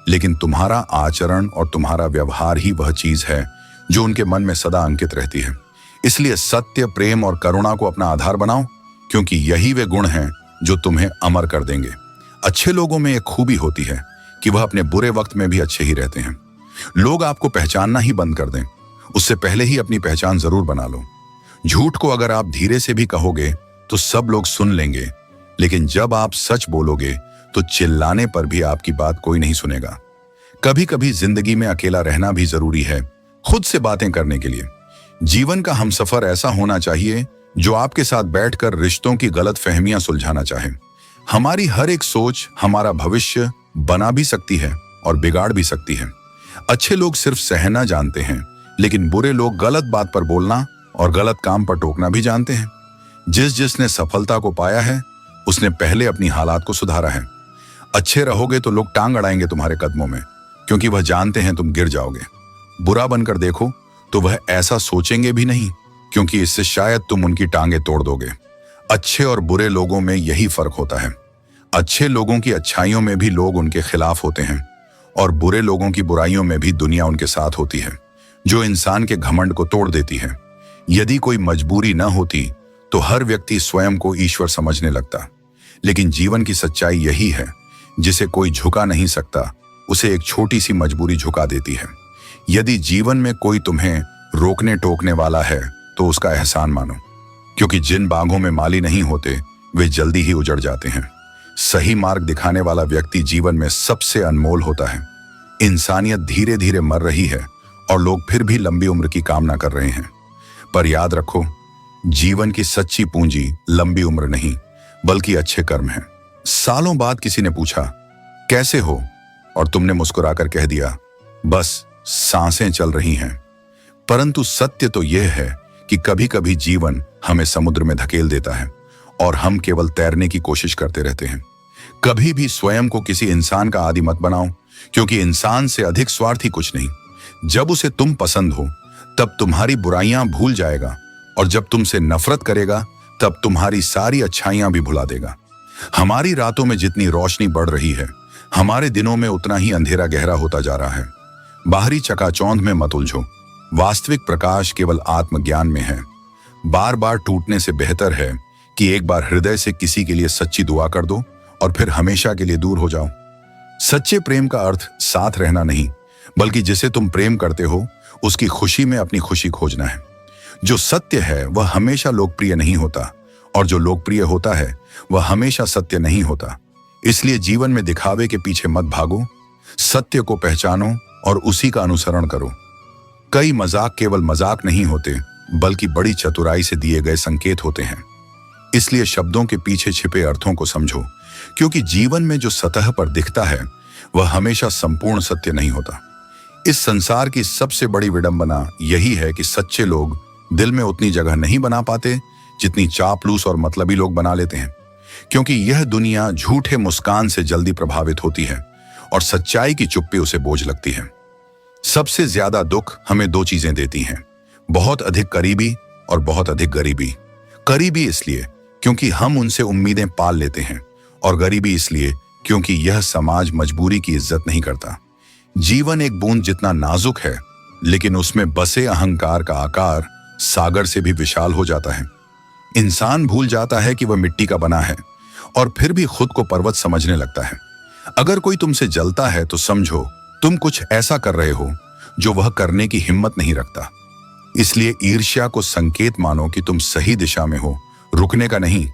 लेकिन तुम्हारा आचरण और तुम्हारा व्यवहार ही वह चीज है जो उनके मन में सदा अंकित रहती है। इसलिए सत्य, प्रेम और करुणा को अपना आधार बनाओ, क्योंकि यही वे गुण हैं जो तुम्हें अमर कर देंगे। अच्छे लोगों में एक खूबी होती है कि वह अपने बुरे वक्त में भी अच्छे ही रहते हैं। लोग आपको पहचानना ही बंद कर दें, उससे पहले ही अपनी पहचान जरूर बना लो। झूठ को अगर आप धीरे से भी कहोगे तो सब लोग सुन लेंगे, लेकिन जब आप सच बोलोगे तो चिल्लाने पर भी आपकी बात कोई नहीं सुनेगा। कभी कभी जिंदगी में अकेला रहना भी जरूरी है, खुद से बातें करने के लिए। जीवन का हमसफर ऐसा होना चाहिए जो आपके साथ बैठकर रिश्तों की गलतफहमियां सुलझाना चाहे। हमारी हर एक सोच हमारा भविष्य बना भी सकती है और बिगाड़ भी सकती है। अच्छे लोग सिर्फ सहना जानते हैं, लेकिन बुरे लोग गलत बात पर बोलना और गलत काम पर टोकना भी जानते हैं। जिसने सफलता को पाया है उसने पहले अपनी हालात को सुधारा है। अच्छे रहोगे तो लोग टांग अड़ाएंगे तुम्हारे कदमों में, क्योंकि वह जानते हैं तुम गिर जाओगे। बुरा बनकर देखो तो वह ऐसा सोचेंगे भी नहीं, क्योंकि इससे शायद तुम उनकी टांगे तोड़ दोगे। अच्छे और बुरे लोगों में यही फर्क होता है। अच्छे लोगों की अच्छाइयों में भी लोग उनके खिलाफ होते हैं, और बुरे लोगों की बुराइयों में भी दुनिया उनके साथ होती है, जो इंसान के घमंड को तोड़ देती है। यदि कोई मजबूरी न होती तो हर व्यक्ति स्वयं को ईश्वर समझने लगता, लेकिन जीवन की सच्चाई यही है, जिसे कोई झुका नहीं सकता उसे एक छोटी सी मजबूरी झुका देती है। यदि जीवन में कोई तुम्हें रोकने टोकने वाला है तो उसका एहसान मानो, क्योंकि जिन बागों में माली नहीं होते वे जल्दी ही उजड़ जाते हैं। सही मार्ग दिखाने वाला व्यक्ति जीवन में सबसे अनमोल होता है। इंसानियत धीरे धीरे मर रही है और लोग फिर भी लंबी उम्र की कामना कर रहे हैं, पर याद रखो, जीवन की सच्ची पूंजी लंबी उम्र नहीं बल्कि अच्छे कर्म है। सालों बाद किसी ने पूछा कैसे हो, और तुमने मुस्कुराकर कह दिया बस सांसें चल रही हैं। परंतु सत्य तो यह है कि कभी कभी जीवन हमें समुद्र में धकेल देता है और हम केवल तैरने की कोशिश करते रहते हैं। कभी भी स्वयं को किसी इंसान का आदी मत बनाओ, क्योंकि इंसान से अधिक स्वार्थी कुछ नहीं। जब उसे तुम पसंद हो तब तुम्हारी बुराइयां भूल जाएगा, और जब तुमसे नफरत करेगा तब तुम्हारी सारी अच्छाइयां भी भुला देगा। हमारी रातों में जितनी रोशनी बढ़ रही है, हमारे दिनों में उतना ही अंधेरा गहरा होता जा रहा है। बाहरी चकाचौंध में मत उलझो, वास्तविक प्रकाश केवल आत्मज्ञान में है। बार बार टूटने से बेहतर है कि एक बार हृदय से किसी के लिए सच्ची दुआ कर दो और फिर हमेशा के लिए दूर हो जाओ। सच्चे प्रेम का अर्थ साथ रहना नहीं, बल्कि जिसे तुम प्रेम करते हो उसकी खुशी में अपनी खुशी खोजना है। जो सत्य है वह हमेशा लोकप्रिय नहीं होता, और जो लोकप्रिय होता है वह हमेशा सत्य नहीं होता। इसलिए जीवन में दिखावे के पीछे मत भागो, सत्य को पहचानो और उसी का अनुसरण करो। कई मजाक केवल मजाक नहीं होते, बल्कि बड़ी चतुराई से दिए गए संकेत होते हैं। इसलिए शब्दों के पीछे छिपे अर्थों को समझो, क्योंकि जीवन में जो सतह पर दिखता है वह हमेशा संपूर्ण सत्य नहीं होता। इस संसार की सबसे बड़ी विडंबना यही है कि सच्चे लोग दिल में उतनी जगह नहीं बना पाते जितनी चापलूस और मतलबी लोग बना लेते हैं, क्योंकि यह दुनिया झूठे मुस्कान से जल्दी प्रभावित होती है और सच्चाई की चुप्पी उसे बोझ लगती है। सबसे ज्यादा दुख हमें दो चीजें देती हैं, बहुत अधिक करीबी और बहुत अधिक गरीबी। करीबी इसलिए क्योंकि हम उनसे उम्मीदें पाल लेते हैं, और गरीबी इसलिए क्योंकि यह समाज मजबूरी की इज्जत नहीं करता। जीवन एक बूंद जितना नाजुक है, लेकिन उसमें बसे अहंकार का आकार सागर से भी विशाल हो जाता है। इंसान भूल जाता है कि वह मिट्टी का बना है, और फिर भी खुद को पर्वत समझने लगता है। अगर कोई तुमसे जलता है तो समझो तुम कुछ ऐसा कर रहे हो जो वह करने की हिम्मत नहीं रखता। इसलिए ईर्ष्या को संकेत मानो कि तुम सही दिशा में हो, रुकने का नहीं,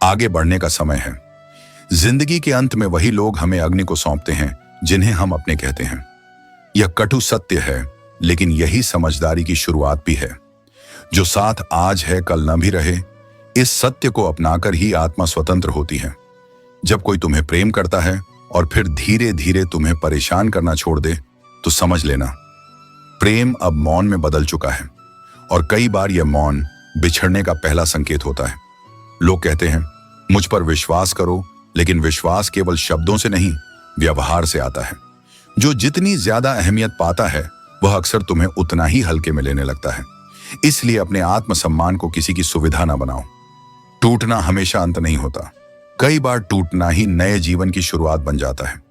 आगे बढ़ने का समय है। जिंदगी के अंत में वही लोग हमें अग्नि को सौंपते हैं जिन्हें हम अपने कहते हैं। यह कटु सत्य है, लेकिन यही समझदारी की शुरुआत भी है। जो साथ आज है कल न भी रहे, इस सत्य को अपनाकर ही आत्मा स्वतंत्र होती है। जब कोई तुम्हें प्रेम करता है और फिर धीरे धीरे तुम्हें परेशान करना छोड़ दे, तो समझ लेना प्रेम अब मौन में बदल चुका है और कई बार यह मौन बिछड़ने का पहला संकेत होता है। लोग कहते हैं मुझ पर विश्वास करो, लेकिन विश्वास केवल शब्दों से नहीं, व्यवहार से आता है। जो जितनी ज्यादा अहमियत पाता है वह अक्सर तुम्हें उतना ही हल्के में लेने लगता है। इसलिए अपने आत्मसम्मान को किसी की सुविधा ना बनाओ। टूटना हमेशा अंत नहीं होता, कई बार टूटना ही नए जीवन की शुरुआत बन जाता है।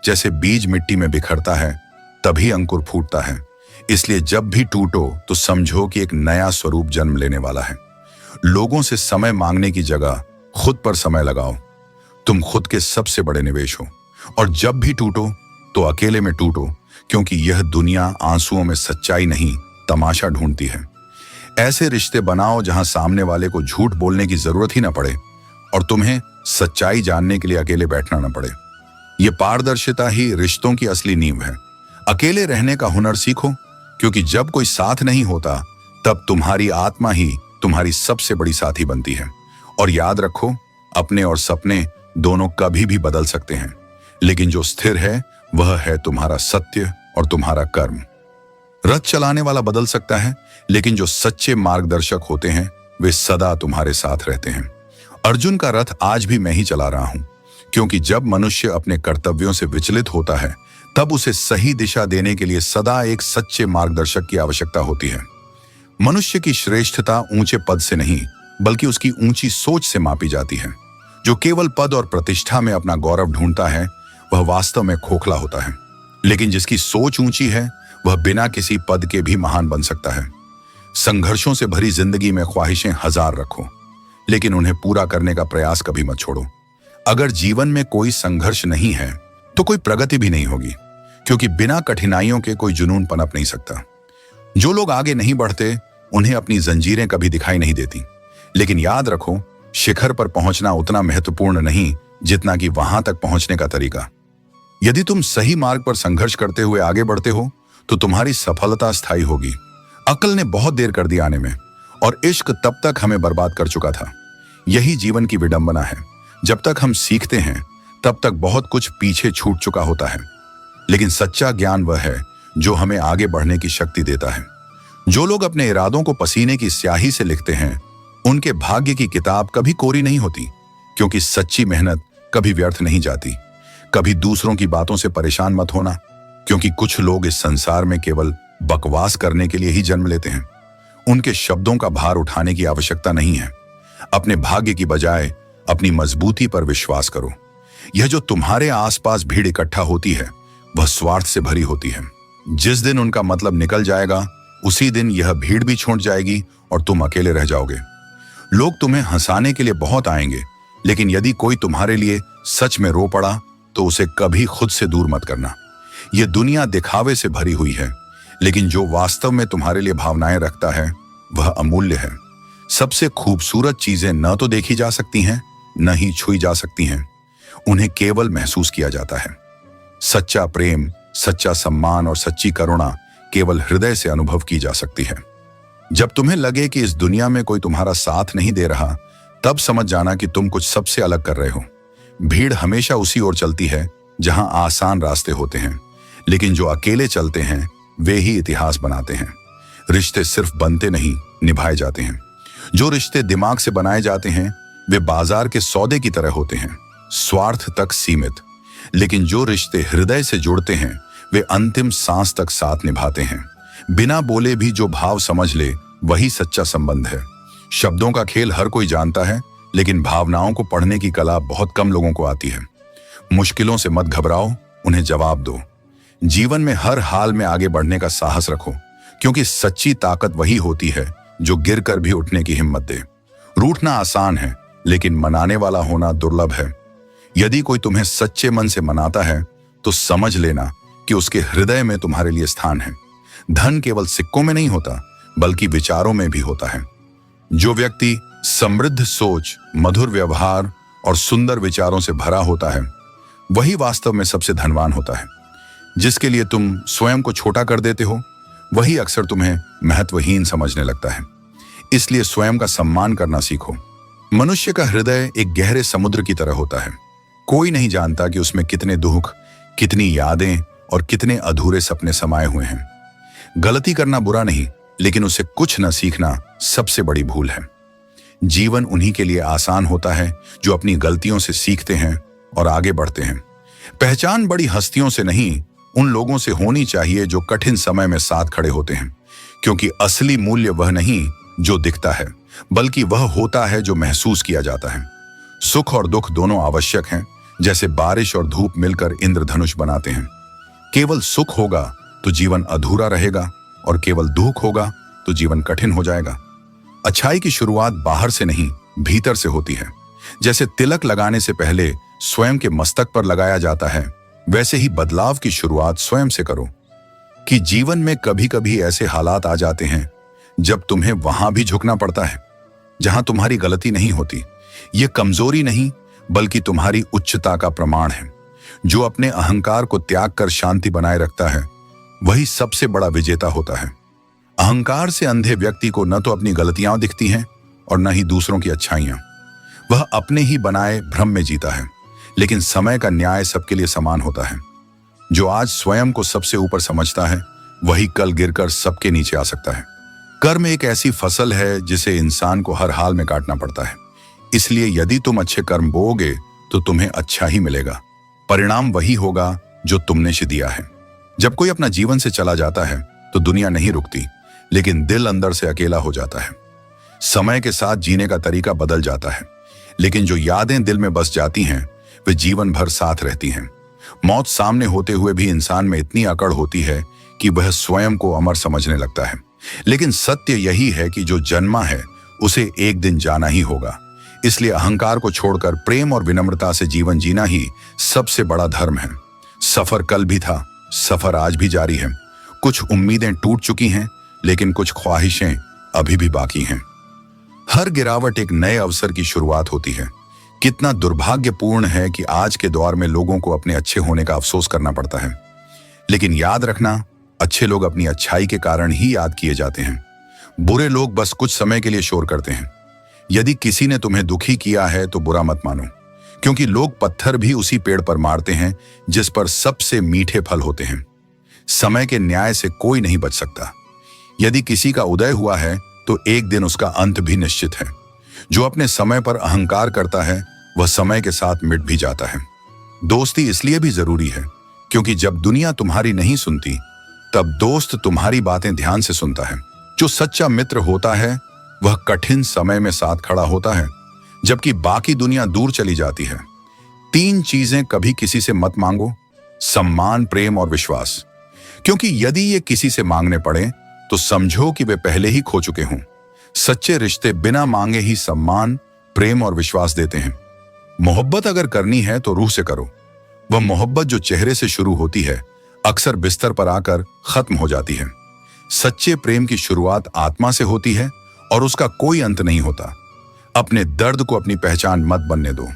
जैसे बीज मिट्टी में बिखरता है तभी अंकुर फूटता है। इसलिए जब भी टूटो तो समझो कि एक नया स्वरूप जन्म लेने वाला है। लोगों से समय मांगने की जगह खुद पर समय लगाओ। तुम खुद के सबसे बड़े निवेश हो। और जब भी टूटो तो अकेले में टूटो, क्योंकि यह दुनिया आंसुओं में सच्चाई नहीं, तमाशा ढूंढती है। ऐसे रिश्ते बनाओ जहां सामने वाले को झूठ बोलने की जरूरत ही ना पड़े और तुम्हें सच्चाई जानने के लिए अकेले बैठना ना पड़े। यह पारदर्शिता ही रिश्तों की असली नींव है। अकेले रहने का हुनर सीखो, क्योंकि जब कोई साथ नहीं होता तब तुम्हारी आत्मा ही तुम्हारी सबसे बड़ी साथी बनती है। और याद रखो, अपने और सपने दोनों कभी भी बदल सकते हैं, लेकिन जो स्थिर है वह है तुम्हारा सत्य और तुम्हारा कर्म। रथ चलाने वाला बदल सकता है, लेकिन जो सच्चे मार्गदर्शक होते हैं वे सदा तुम्हारे साथ रहते हैं। अर्जुन का रथ आज भी मैं ही चला रहा हूं, क्योंकि जब मनुष्य अपने कर्तव्यों से विचलित होता है तब उसे सही दिशा देने के लिए सदा एक सच्चे मार्गदर्शक की आवश्यकता होती है। मनुष्य की श्रेष्ठता ऊंचे पद से नहीं, बल्कि उसकी ऊंची सोच से मापी जाती है। जो केवल पद और प्रतिष्ठा में अपना गौरव ढूंढता है वह वास्तव में खोखला होता है, लेकिन जिसकी सोच ऊंची है वह बिना किसी पद के भी महान बन सकता है। संघर्षों से भरी जिंदगी में ख्वाहिशें हजार रखो, लेकिन उन्हें पूरा करने का प्रयास कभी मत छोड़ो। अगर जीवन में कोई संघर्ष नहीं है तो कोई प्रगति भी नहीं होगी, क्योंकि बिना कठिनाइयों के कोई जुनून पनप नहीं सकता। जो लोग आगे नहीं बढ़ते उन्हें अपनी जंजीरें कभी दिखाई नहीं देती, लेकिन याद रखो, शिखर पर पहुंचना उतना महत्वपूर्ण नहीं जितना कि वहां तक पहुंचने का तरीका। यदि तुम सही मार्ग पर संघर्ष करते हुए आगे बढ़ते हो तो तुम्हारी सफलता स्थायी होगी। अक्ल ने बहुत देर कर दी आने में, और इश्क तब तक हमें बर्बाद कर चुका था। यही जीवन की विडंबना है। जब तक हम सीखते हैं तब तक बहुत कुछ पीछे छूट चुका होता है, लेकिन सच्चा ज्ञान वह है जो हमें आगे बढ़ने की शक्ति देता है। जो लोग अपने इरादों को पसीने की स्याही से लिखते हैं उनके भाग्य की किताब कभी कोरी नहीं होती, क्योंकि सच्ची मेहनत कभी व्यर्थ नहीं जाती। कभी दूसरों की बातों से परेशान मत होना, क्योंकि कुछ लोग इस संसार में केवल बकवास करने के लिए ही जन्म लेते हैं। उनके शब्दों का भार उठाने की आवश्यकता नहीं है। अपने भाग्य की बजाय अपनी मजबूती पर विश्वास करो। यह जो तुम्हारे आसपास भीड़ इकट्ठा होती है वह स्वार्थ से भरी होती है। जिस दिन उनका मतलब निकल जाएगा उसी दिन यह भीड़ भी छूट जाएगी और तुम अकेले रह जाओगे। लोग तुम्हें हंसाने के लिए बहुत आएंगे, लेकिन यदि कोई तुम्हारे लिए सच में रो पड़ा तो उसे कभी खुद से दूर मत करना। यह दुनिया दिखावे से भरी हुई है, लेकिन जो वास्तव में तुम्हारे लिए भावनाएं रखता है वह अमूल्य है। सबसे खूबसूरत चीजें न तो देखी जा सकती हैं, न ही छुई जा सकती हैं, उन्हें केवल महसूस किया जाता है। सच्चा प्रेम, सच्चा सम्मान और सच्ची करुणा केवल हृदय से अनुभव की जा सकती है। जब तुम्हें लगे कि इस दुनिया में कोई तुम्हारा साथ नहीं दे रहा, तब समझ जाना कि तुम कुछ सबसे अलग कर रहे हो। भीड़ हमेशा उसी ओर चलती है जहां आसान रास्ते होते हैं, लेकिन जो अकेले चलते हैं वे ही इतिहास बनाते हैं। रिश्ते सिर्फ बनते नहीं, निभाए जाते हैं। जो रिश्ते दिमाग से बनाए जाते हैं वे बाजार के सौदे की तरह होते हैं, स्वार्थ तक सीमित। लेकिन जो रिश्ते हृदय से जुड़ते हैं वे अंतिम सांस तक साथ निभाते हैं। बिना बोले भी जो भाव समझ ले वही सच्चा संबंध है। शब्दों का खेल हर कोई जानता है, लेकिन भावनाओं को पढ़ने की कला बहुत कम लोगों को आती है। मुश्किलों से मत घबराओ, उन्हें जवाब दो। जीवन में हर हाल में आगे बढ़ने का साहस रखो, क्योंकि सच्ची ताकत वही होती है जो गिरकर भी उठने की हिम्मत दे। रूठना आसान है, लेकिन मनाने वाला होना दुर्लभ है। यदि कोई तुम्हें सच्चे मन से मनाता है तो समझ लेना कि उसके हृदय में तुम्हारे लिए स्थान है। धन केवल सिक्कों में नहीं होता, बल्कि विचारों में भी होता है। जो व्यक्ति समृद्ध सोच, मधुर व्यवहार और सुंदर विचारों से भरा होता है वही वास्तव में सबसे धनवान होता है। जिसके लिए तुम स्वयं को छोटा कर देते हो वही अक्सर तुम्हें महत्वहीन समझने लगता है। इसलिए स्वयं का सम्मान करना सीखो। मनुष्य का हृदय एक गहरे समुद्र की तरह होता है। कोई नहीं जानता कि उसमें कितने दुख, कितनी यादें और कितने अधूरे सपने समाये हुए हैं। गलती करना बुरा नहीं, लेकिन उसे कुछ न सीखना सबसे बड़ी भूल है। जीवन उन्हीं के लिए आसान होता है जो अपनी गलतियों से सीखते हैं और आगे बढ़ते हैं। पहचान बड़ी हस्तियों से नहीं, उन लोगों से होनी चाहिए जो कठिन समय में साथ खड़े होते हैं, क्योंकि असली मूल्य वह नहीं जो दिखता है, बल्कि वह होता है जो महसूस किया जाता है। सुख और दुख दोनों आवश्यक हैं, जैसे बारिश और धूप मिलकर इंद्रधनुष बनाते हैं। केवल सुख होगा तो जीवन अधूरा रहेगा, और केवल दुख होगा तो जीवन कठिन हो जाएगा। अच्छाई की शुरुआत बाहर से नहीं, भीतर से होती है। जैसे तिलक लगाने से पहले स्वयं के मस्तक पर लगाया जाता है, वैसे ही बदलाव की शुरुआत स्वयं से करो। कि जीवन में कभी कभी ऐसे हालात आ जाते हैं जब तुम्हें वहां भी झुकना पड़ता है जहां तुम्हारी गलती नहीं होती। यह कमजोरी नहीं, बल्कि तुम्हारी उच्चता का प्रमाण है। जो अपने अहंकार को त्याग कर शांति बनाए रखता है, वही सबसे बड़ा विजेता होता है। अहंकार से अंधे व्यक्ति को न तो अपनी गलतियां दिखती हैं और न ही दूसरों की अच्छाइयां। वह अपने ही बनाए भ्रम में जीता है। लेकिन समय का न्याय सबके लिए समान होता है। जो आज स्वयं को सबसे ऊपर समझता है, वही कल गिरकर सबके नीचे आ सकता है। कर्म एक ऐसी फसल है जिसे इंसान को हर हाल में काटना पड़ता है। इसलिए यदि तुम अच्छे कर्म बोओगे तो तुम्हें अच्छा ही मिलेगा। परिणाम वही होगा जो तुमने दिया है। जब कोई अपना जीवन से चला जाता है तो दुनिया नहीं रुकती, लेकिन दिल अंदर से अकेला हो जाता है। समय के साथ जीने का तरीका बदल जाता है, लेकिन जो यादें दिल में बस जाती हैं वे जीवन भर साथ रहती हैं। मौत सामने होते हुए भी इंसान में इतनी अकड़ होती है कि वह स्वयं को अमर समझने लगता है। लेकिन सत्य यही है कि जो जन्मा है उसे एक दिन जाना ही होगा। इसलिए अहंकार को छोड़कर प्रेम और विनम्रता से जीवन जीना ही सबसे बड़ा धर्म है। सफर कल भी था, सफर आज भी जारी है। कुछ उम्मीदें टूट चुकी हैं, लेकिन कुछ ख्वाहिशें अभी भी बाकी हैं। हर गिरावट एक नए अवसर की शुरुआत होती है। कितना दुर्भाग्यपूर्ण है कि आज के दौर में लोगों को अपने अच्छे होने का अफसोस करना पड़ता है। लेकिन याद रखना, अच्छे लोग अपनी अच्छाई के कारण ही याद किए जाते हैं। बुरे लोग बस कुछ समय के लिए शोर करते हैं। यदि किसी ने तुम्हें दुखी किया है तो बुरा मत मानो, क्योंकि लोग पत्थर भी उसी पेड़ पर मारते हैं जिस पर सबसे मीठे फल होते हैं। समय के न्याय से कोई नहीं बच सकता। यदि किसी का उदय हुआ है तो एक दिन उसका अंत भी निश्चित है। जो अपने समय पर अहंकार करता है वह समय के साथ मिट भी जाता है। दोस्ती इसलिए भी जरूरी है क्योंकि जब दुनिया तुम्हारी नहीं सुनती, तब दोस्त तुम्हारी बातें ध्यान से सुनता है। जो सच्चा मित्र होता है वह कठिन समय में साथ खड़ा होता है, जबकि बाकी दुनिया दूर चली जाती है। 3 चीजें कभी किसी से मत मांगो: सम्मान, प्रेम और विश्वास। क्योंकि यदि ये किसी से मांगने पड़े तो समझो कि वे पहले ही खो चुके हों। सच्चे रिश्ते बिना मांगे ही सम्मान, प्रेम और विश्वास देते हैं। मोहब्बत अगर करनी है तो रूह से करो। वह मोहब्बत जो चेहरे से शुरू होती है अक्सर बिस्तर पर आकर खत्म हो जाती है। सच्चे प्रेम की शुरुआत आत्मा से होती है और उसका कोई अंत नहीं होता। अपने दर्द को अपनी पहचान मत बनने दो।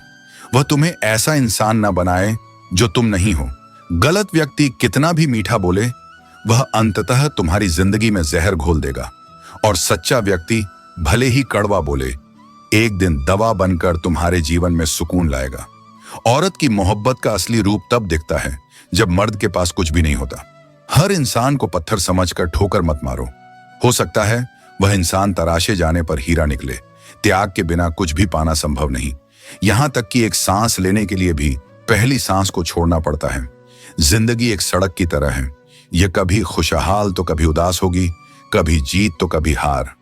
वह तुम्हें ऐसा इंसान न बनाए जो तुम नहीं हो। गलत व्यक्ति कितना भी मीठा बोले, वह अंततः तुम्हारी जिंदगी में जहर घोल देगा। और सच्चा व्यक्ति भले ही कड़वा बोले, एक दिन दवा बनकर तुम्हारे जीवन में सुकून लाएगा। औरत की मोहब्बत का असली रूप तब दिखता है जब मर्द के पास कुछ भी नहीं होता। हर इंसान को पत्थर समझकर ठोकर मत मारो। हो सकता है वह इंसान तराशे जाने पर हीरा निकले। त्याग के बिना कुछ भी पाना संभव नहीं। यहां तक कि एक सांस लेने के लिए भी पहली सांस को छोड़ना पड़ता है। जिंदगी एक सड़क की तरह है। यह कभी खुशहाल तो कभी उदास होगी, कभी जीत तो कभी हार।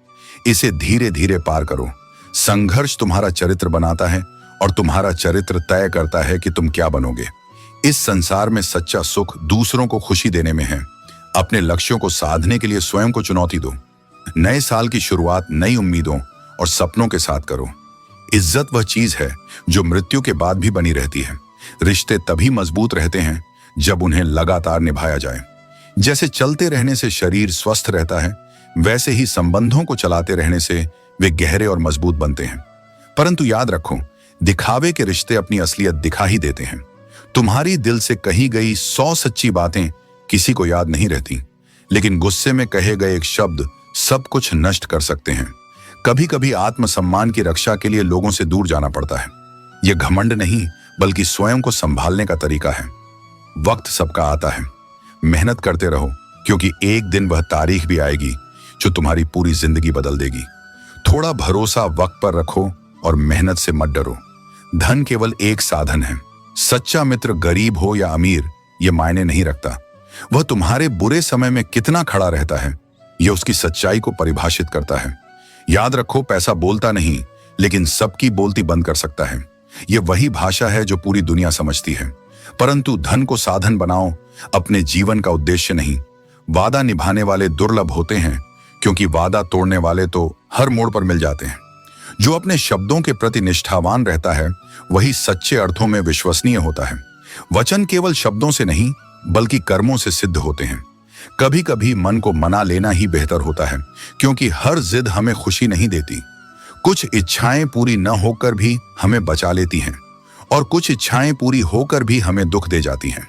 इसे धीरे धीरे पार करो। संघर्ष तुम्हारा चरित्र बनाता है और तुम्हारा चरित्र तय करता है कि तुम क्या बनोगे। इस संसार में सच्चा सुख दूसरों को खुशी देने में है। अपने लक्ष्यों को साधने के लिए स्वयं को चुनौती दो। नए साल की शुरुआत नई उम्मीदों और सपनों के साथ करो। इज्जत वह चीज है जो मृत्यु के बाद भी बनी रहती है। रिश्ते तभी मजबूत रहते हैं जब उन्हें लगातार निभाया जाए। जैसे चलते रहने से शरीर स्वस्थ रहता है, वैसे ही संबंधों को चलाते रहने से वे गहरे और मजबूत बनते हैं। परंतु याद रखो, दिखावे के रिश्ते अपनी असलियत दिखा ही देते हैं। तुम्हारी दिल से कही गई 100 सच्ची बातें किसी को याद नहीं रहती, लेकिन गुस्से में कहे गए एक शब्द सब कुछ नष्ट कर सकते हैं। कभी कभी आत्मसम्मान की रक्षा के लिए लोगों से दूर जाना पड़ता है। यह घमंड नहीं, बल्कि स्वयं को संभालने का तरीका है। वक्त सबका आता है। मेहनत करते रहो, क्योंकि एक दिन वह तारीख भी आएगी जो तुम्हारी पूरी जिंदगी बदल देगी। थोड़ा भरोसा वक्त पर रखो और मेहनत से मत डरो। धन केवल एक साधन है। सच्चा मित्र गरीब हो या अमीर यह मायने नहीं रखता। वह तुम्हारे बुरे समय में कितना खड़ा रहता है यह उसकी सच्चाई को परिभाषित करता है। याद रखो, पैसा बोलता नहीं लेकिन सबकी बोलती बंद कर सकता है। यह वही भाषा है जो पूरी दुनिया समझती है। परंतु धन को साधन बनाओ, अपने जीवन का उद्देश्य नहीं। वादा निभाने वाले दुर्लभ होते हैं क्योंकि वादा तोड़ने वाले तो हर मोड़ पर मिल जाते हैं। जो अपने शब्दों के प्रति निष्ठावान रहता है वही सच्चे अर्थों में विश्वसनीय होता है। वचन केवल शब्दों से नहीं बल्कि कर्मों से सिद्ध होते हैं। कभी कभी मन को मना लेना ही बेहतर होता है, क्योंकि हर जिद हमें खुशी नहीं देती। कुछ इच्छाएं पूरी न होकर भी हमें बचा लेती हैं और कुछ इच्छाएं पूरी होकर भी हमें दुख दे जाती हैं।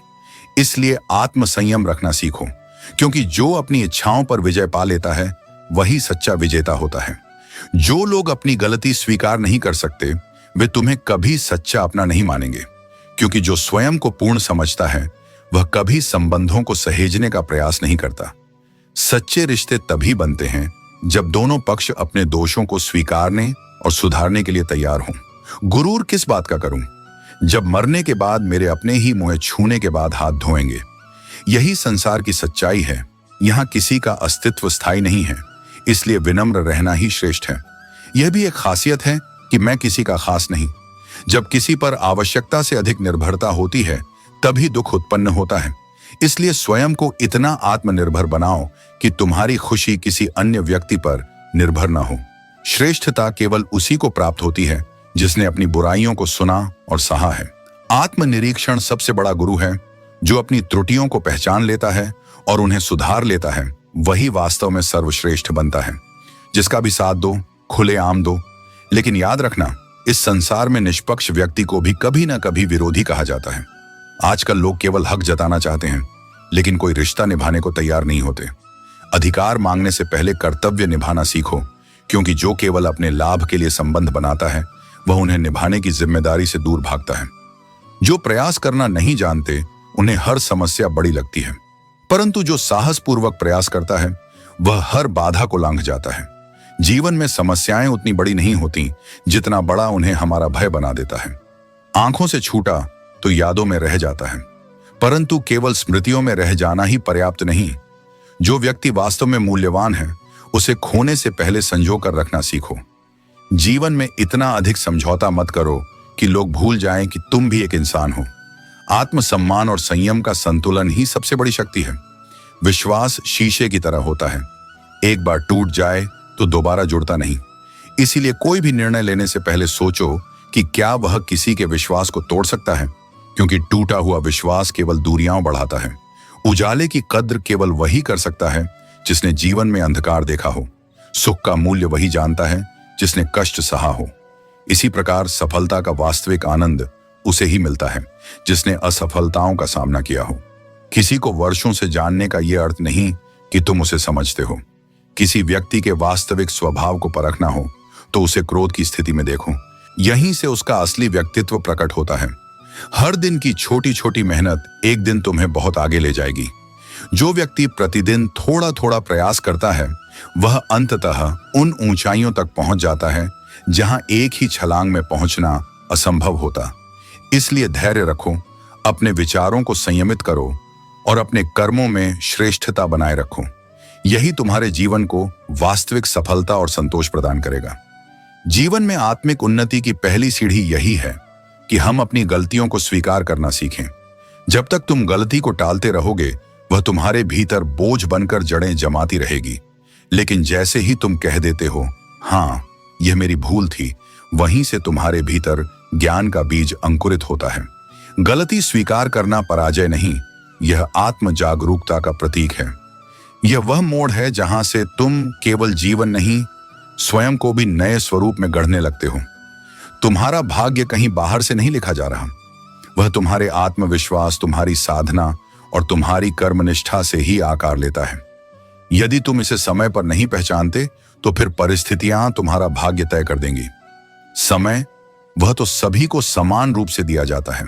इसलिए आत्मसंयम रखना सीखो, क्योंकि जो अपनी इच्छाओं पर विजय पा लेता है वही सच्चा विजेता होता है। जो लोग अपनी गलती स्वीकार नहीं कर सकते वे तुम्हें कभी सच्चा अपना नहीं मानेंगे, क्योंकि जो स्वयं को पूर्ण समझता है वह कभी संबंधों को सहेजने का प्रयास नहीं करता। सच्चे रिश्ते तभी बनते हैं जब दोनों पक्ष अपने दोषों को स्वीकारने और सुधारने के लिए तैयार हों। गुरूर किस बात का करूं, जब मरने के बाद मेरे अपने ही मुंह छूने के बाद हाथ धोएंगे। यही संसार की सच्चाई है। यहाँ किसी का अस्तित्व स्थायी नहीं है, इसलिए विनम्र रहना ही श्रेष्ठ है। यह भी एक खासियत है कि मैं किसी का खास नहीं। जब किसी पर आवश्यकता से अधिक निर्भरता होती है तभी दुख उत्पन्न होता है। इसलिए स्वयं को इतना आत्मनिर्भर बनाओ कि तुम्हारी खुशी किसी अन्य व्यक्ति पर निर्भर न हो। श्रेष्ठता केवल उसी को प्राप्त होती है जिसने अपनी बुराइयों को सुना और सहा है। आत्मनिरीक्षण सबसे बड़ा गुरु है। जो अपनी त्रुटियों को पहचान लेता है और उन्हें सुधार लेता है वही वास्तव में सर्वश्रेष्ठ बनता है। जिसका भी साथ दो, खुले आम दो, लेकिन याद रखना, इस संसार में निष्पक्ष व्यक्ति को भी कभी ना कभी विरोधी कहा जाता है। आजकल लोग केवल हक जताना चाहते हैं लेकिन कोई रिश्ता निभाने को तैयार नहीं होते। अधिकार मांगने से पहले कर्तव्य निभाना सीखो, क्योंकि जो केवल अपने लाभ के लिए संबंध बनाता है वह उन्हें निभाने की जिम्मेदारी से दूर भागता है। जो प्रयास करना नहीं जानते उन्हें हर समस्या बड़ी लगती है, परंतु जो साहसपूर्वक प्रयास करता है वह हर बाधा को लांघ जाता है। जीवन में समस्याएं उतनी बड़ी नहीं होती जितना बड़ा उन्हें हमारा भय बना देता है। आंखों से छूटा तो यादों में रह जाता है, परंतु केवल स्मृतियों में रह जाना ही पर्याप्त नहीं। जो व्यक्ति वास्तव में मूल्यवान है उसे खोने से पहले संजो कर रखना सीखो। जीवन में इतना अधिक समझौता मत करो कि लोग भूल जाएं कि तुम भी एक इंसान हो। आत्मसम्मान और संयम का संतुलन ही सबसे बड़ी शक्ति है। विश्वास शीशे की तरह होता है, एक बार टूट जाए तो दोबारा जुड़ता नहीं। इसीलिए कोई भी निर्णय लेने से पहले सोचो कि क्या वह किसी के विश्वास को तोड़ सकता है, क्योंकि टूटा हुआ विश्वास केवल दूरियां बढ़ाता है। उजाले की कद्र केवल वही कर सकता है जिसने जीवन में अंधकार देखा हो। सुख का मूल्य वही जानता है जिसने कष्ट सहा हो। इसी प्रकार सफलता का वास्तविक आनंद उसे ही मिलता है जिसने असफलताओं का सामना किया हो। किसी को वर्षों से जानने का यह अर्थ नहीं कि तुम उसे समझते हो। किसी व्यक्ति के वास्तविक स्वभाव को परखना हो तो उसे क्रोध की स्थिति में देखो। यहीं से उसका असली व्यक्तित्व प्रकट होता है। हर दिन की छोटी छोटी मेहनत एक दिन तुम्हें बहुत आगे ले जाएगी। जो व्यक्ति प्रतिदिन थोड़ा थोड़ा प्रयास करता है वह अंततः उन ऊंचाइयों तक पहुंच जाता है जहां एक ही छलांग में पहुंचना असंभव होता। इसलिए धैर्य रखो, अपने विचारों को संयमित करो और अपने कर्मों में श्रेष्ठता बनाए रखो। यही तुम्हारे जीवन को वास्तविक सफलता और संतोष प्रदान करेगा। जीवन में आत्मिक उन्नति की पहली सीढ़ी यही है कि हम अपनी गलतियों को स्वीकार करना सीखें। जब तक तुम गलती को टालते रहोगे वह तुम्हारे भीतर बोझ बनकर जड़ें जमाती रहेगी। लेकिन जैसे ही तुम कह देते हो, हाँ यह मेरी भूल थी, वहीं से तुम्हारे भीतर ज्ञान का बीज अंकुरित होता है। गलती स्वीकार करना पराजय नहीं, यह आत्म जागरूकता का प्रतीक है। यह वह मोड़ है जहां से तुम केवल जीवन नहीं स्वयं को भी नए स्वरूप में गढ़ने लगते हो। तुम्हारा भाग्य कहीं बाहर से नहीं लिखा जा रहा, वह तुम्हारे आत्मविश्वास, तुम्हारी साधना और तुम्हारी कर्मनिष्ठा से ही आकार लेता है। यदि तुम इसे समय पर नहीं पहचानते तो फिर परिस्थितियां तुम्हारा भाग्य तय कर देंगी। समय वह तो सभी को समान रूप से दिया जाता है।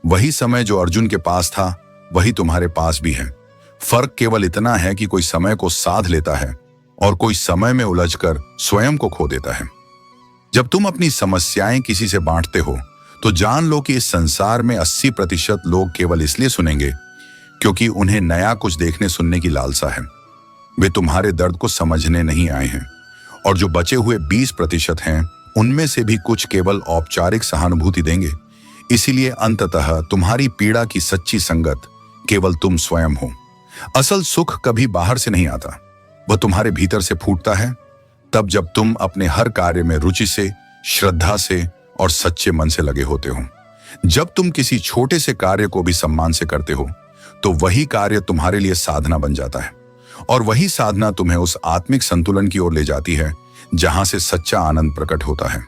वही समय जो अर्जुन के पास था वही तुम्हारे पास भी है। फर्क केवल इतना है कि कोई समय को साध लेता है और कोई समय में उलझकर स्वयं को खो देता है। जब तुम अपनी समस्याएं किसी से बांटते हो तो जान लो कि इस संसार में 80% लोग केवल इसलिए सुनेंगे क्योंकि उन्हें नया कुछ देखने सुनने की लालसा है। वे तुम्हारे दर्द को समझने नहीं आए हैं। और जो बचे हुए 20% हैं, उनमें से भी कुछ केवल औपचारिक सहानुभूति देंगे। इसीलिए अंततः तुम्हारी पीड़ा की सच्ची संगत केवल तुम स्वयं हो। असल सुख कभी बाहर से नहीं आता, वह तुम्हारे भीतर से फूटता है। तब जब तुम अपने हर कार्य में रुचि से, श्रद्धा से और सच्चे मन से लगे होते हो। जब तुम किसी छोटे से कार्य को भी सम्मान से करते हो तो वही कार्य तुम्हारे लिए साधना बन जाता है और वही साधना तुम्हें उस आत्मिक संतुलन की ओर ले जाती है जहां से सच्चा आनंद प्रकट होता है।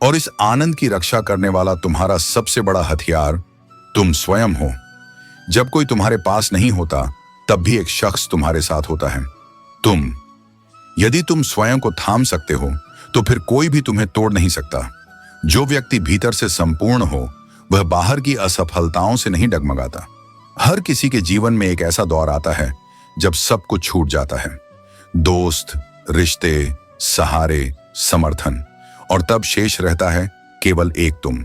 और इस आनंद की रक्षा करने वाला तुम्हारा सबसे बड़ा हथियार तुम स्वयं हो। जब कोई तुम्हारे पास नहीं होता तब भी एक शख्स तुम्हारे साथ होता है, तुम। यदि तुम स्वयं को थाम सकते हो तो फिर कोई भी तुम्हें तोड़ नहीं सकता। जो व्यक्ति भीतर से संपूर्ण हो वह बाहर की असफलताओं से नहीं डगमगाता। हर किसी के जीवन में एक ऐसा दौर आता है जब सब कुछ छूट जाता है, दोस्त, रिश्ते, सहारे, समर्थन, और तब शेष रहता है केवल एक तुम।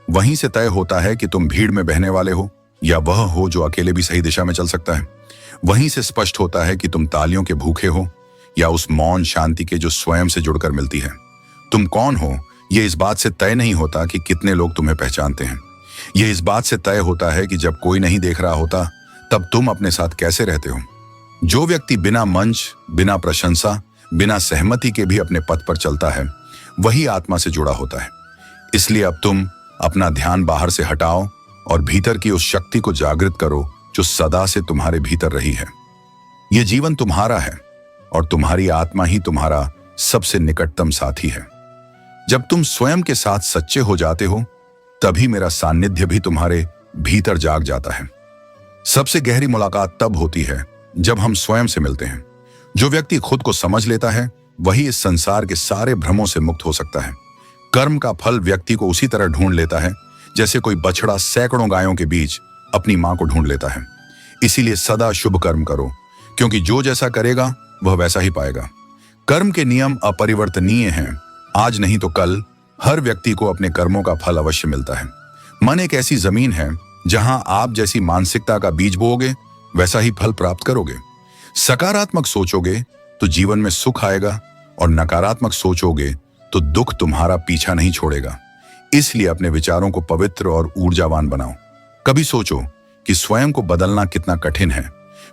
वहीं से तय होता है कि तुम भीड़ में बहने वाले हो या वह हो जो अकेले भी सही दिशा में चल सकता है। वहीं से स्पष्ट होता है कि तुम तालियों के भूखे हो या उस मौन शांति के जो स्वयं से जुड़कर मिलती है। तुम कौन हो यह इस बात से तय नहीं होता कि कितने लोग तुम्हें पहचानते हैं। यह इस बात से तय होता है कि जब कोई नहीं देख रहा होता तब तुम अपने साथ कैसे रहते हो। जो व्यक्ति बिना मंच, बिना प्रशंसा, बिना सहमति के भी अपने पथ पर चलता है वही आत्मा से जुड़ा होता है। इसलिए अब तुम अपना ध्यान बाहर से हटाओ और भीतर की उस शक्ति को जागृत करो जो सदा से तुम्हारे भीतर रही है। यह जीवन तुम्हारा है और तुम्हारी आत्मा ही तुम्हारा सबसे निकटतम साथी है। जब तुम स्वयं के साथ सच्चे हो जाते हो तभी मेरा सानिध्य भी तुम्हारे भीतर जाग जाता है। सबसे गहरी मुलाकात तब होती है जब हम स्वयं से मिलते हैं। जो व्यक्ति खुद को समझ लेता है वही इस संसार के सारे भ्रमों से मुक्त हो सकता है। कर्म का फल व्यक्ति को उसी तरह ढूंढ लेता है जैसे कोई बछड़ा सैकड़ों गायों के बीच अपनी मां को ढूंढ लेता है। इसीलिए सदा शुभ कर्म करो, क्योंकि जो जैसा करेगा वह वैसा ही पाएगा। कर्म के नियम अपरिवर्तनीय हैं। आज नहीं तो कल हर व्यक्ति को अपने कर्मों का फल अवश्य मिलता है। मन एक ऐसी जमीन है जहां आप जैसी मानसिकता का बीज बोओगे वैसा ही फल प्राप्त करोगे। सकारात्मक सोचोगे तो जीवन में सुख आएगा और नकारात्मक सोचोगे तो दुख तुम्हारा पीछा नहीं छोड़ेगा। इसलिए अपने विचारों को पवित्र और ऊर्जावान बनाओ। कभी सोचो कि स्वयं को बदलना कितना कठिन है,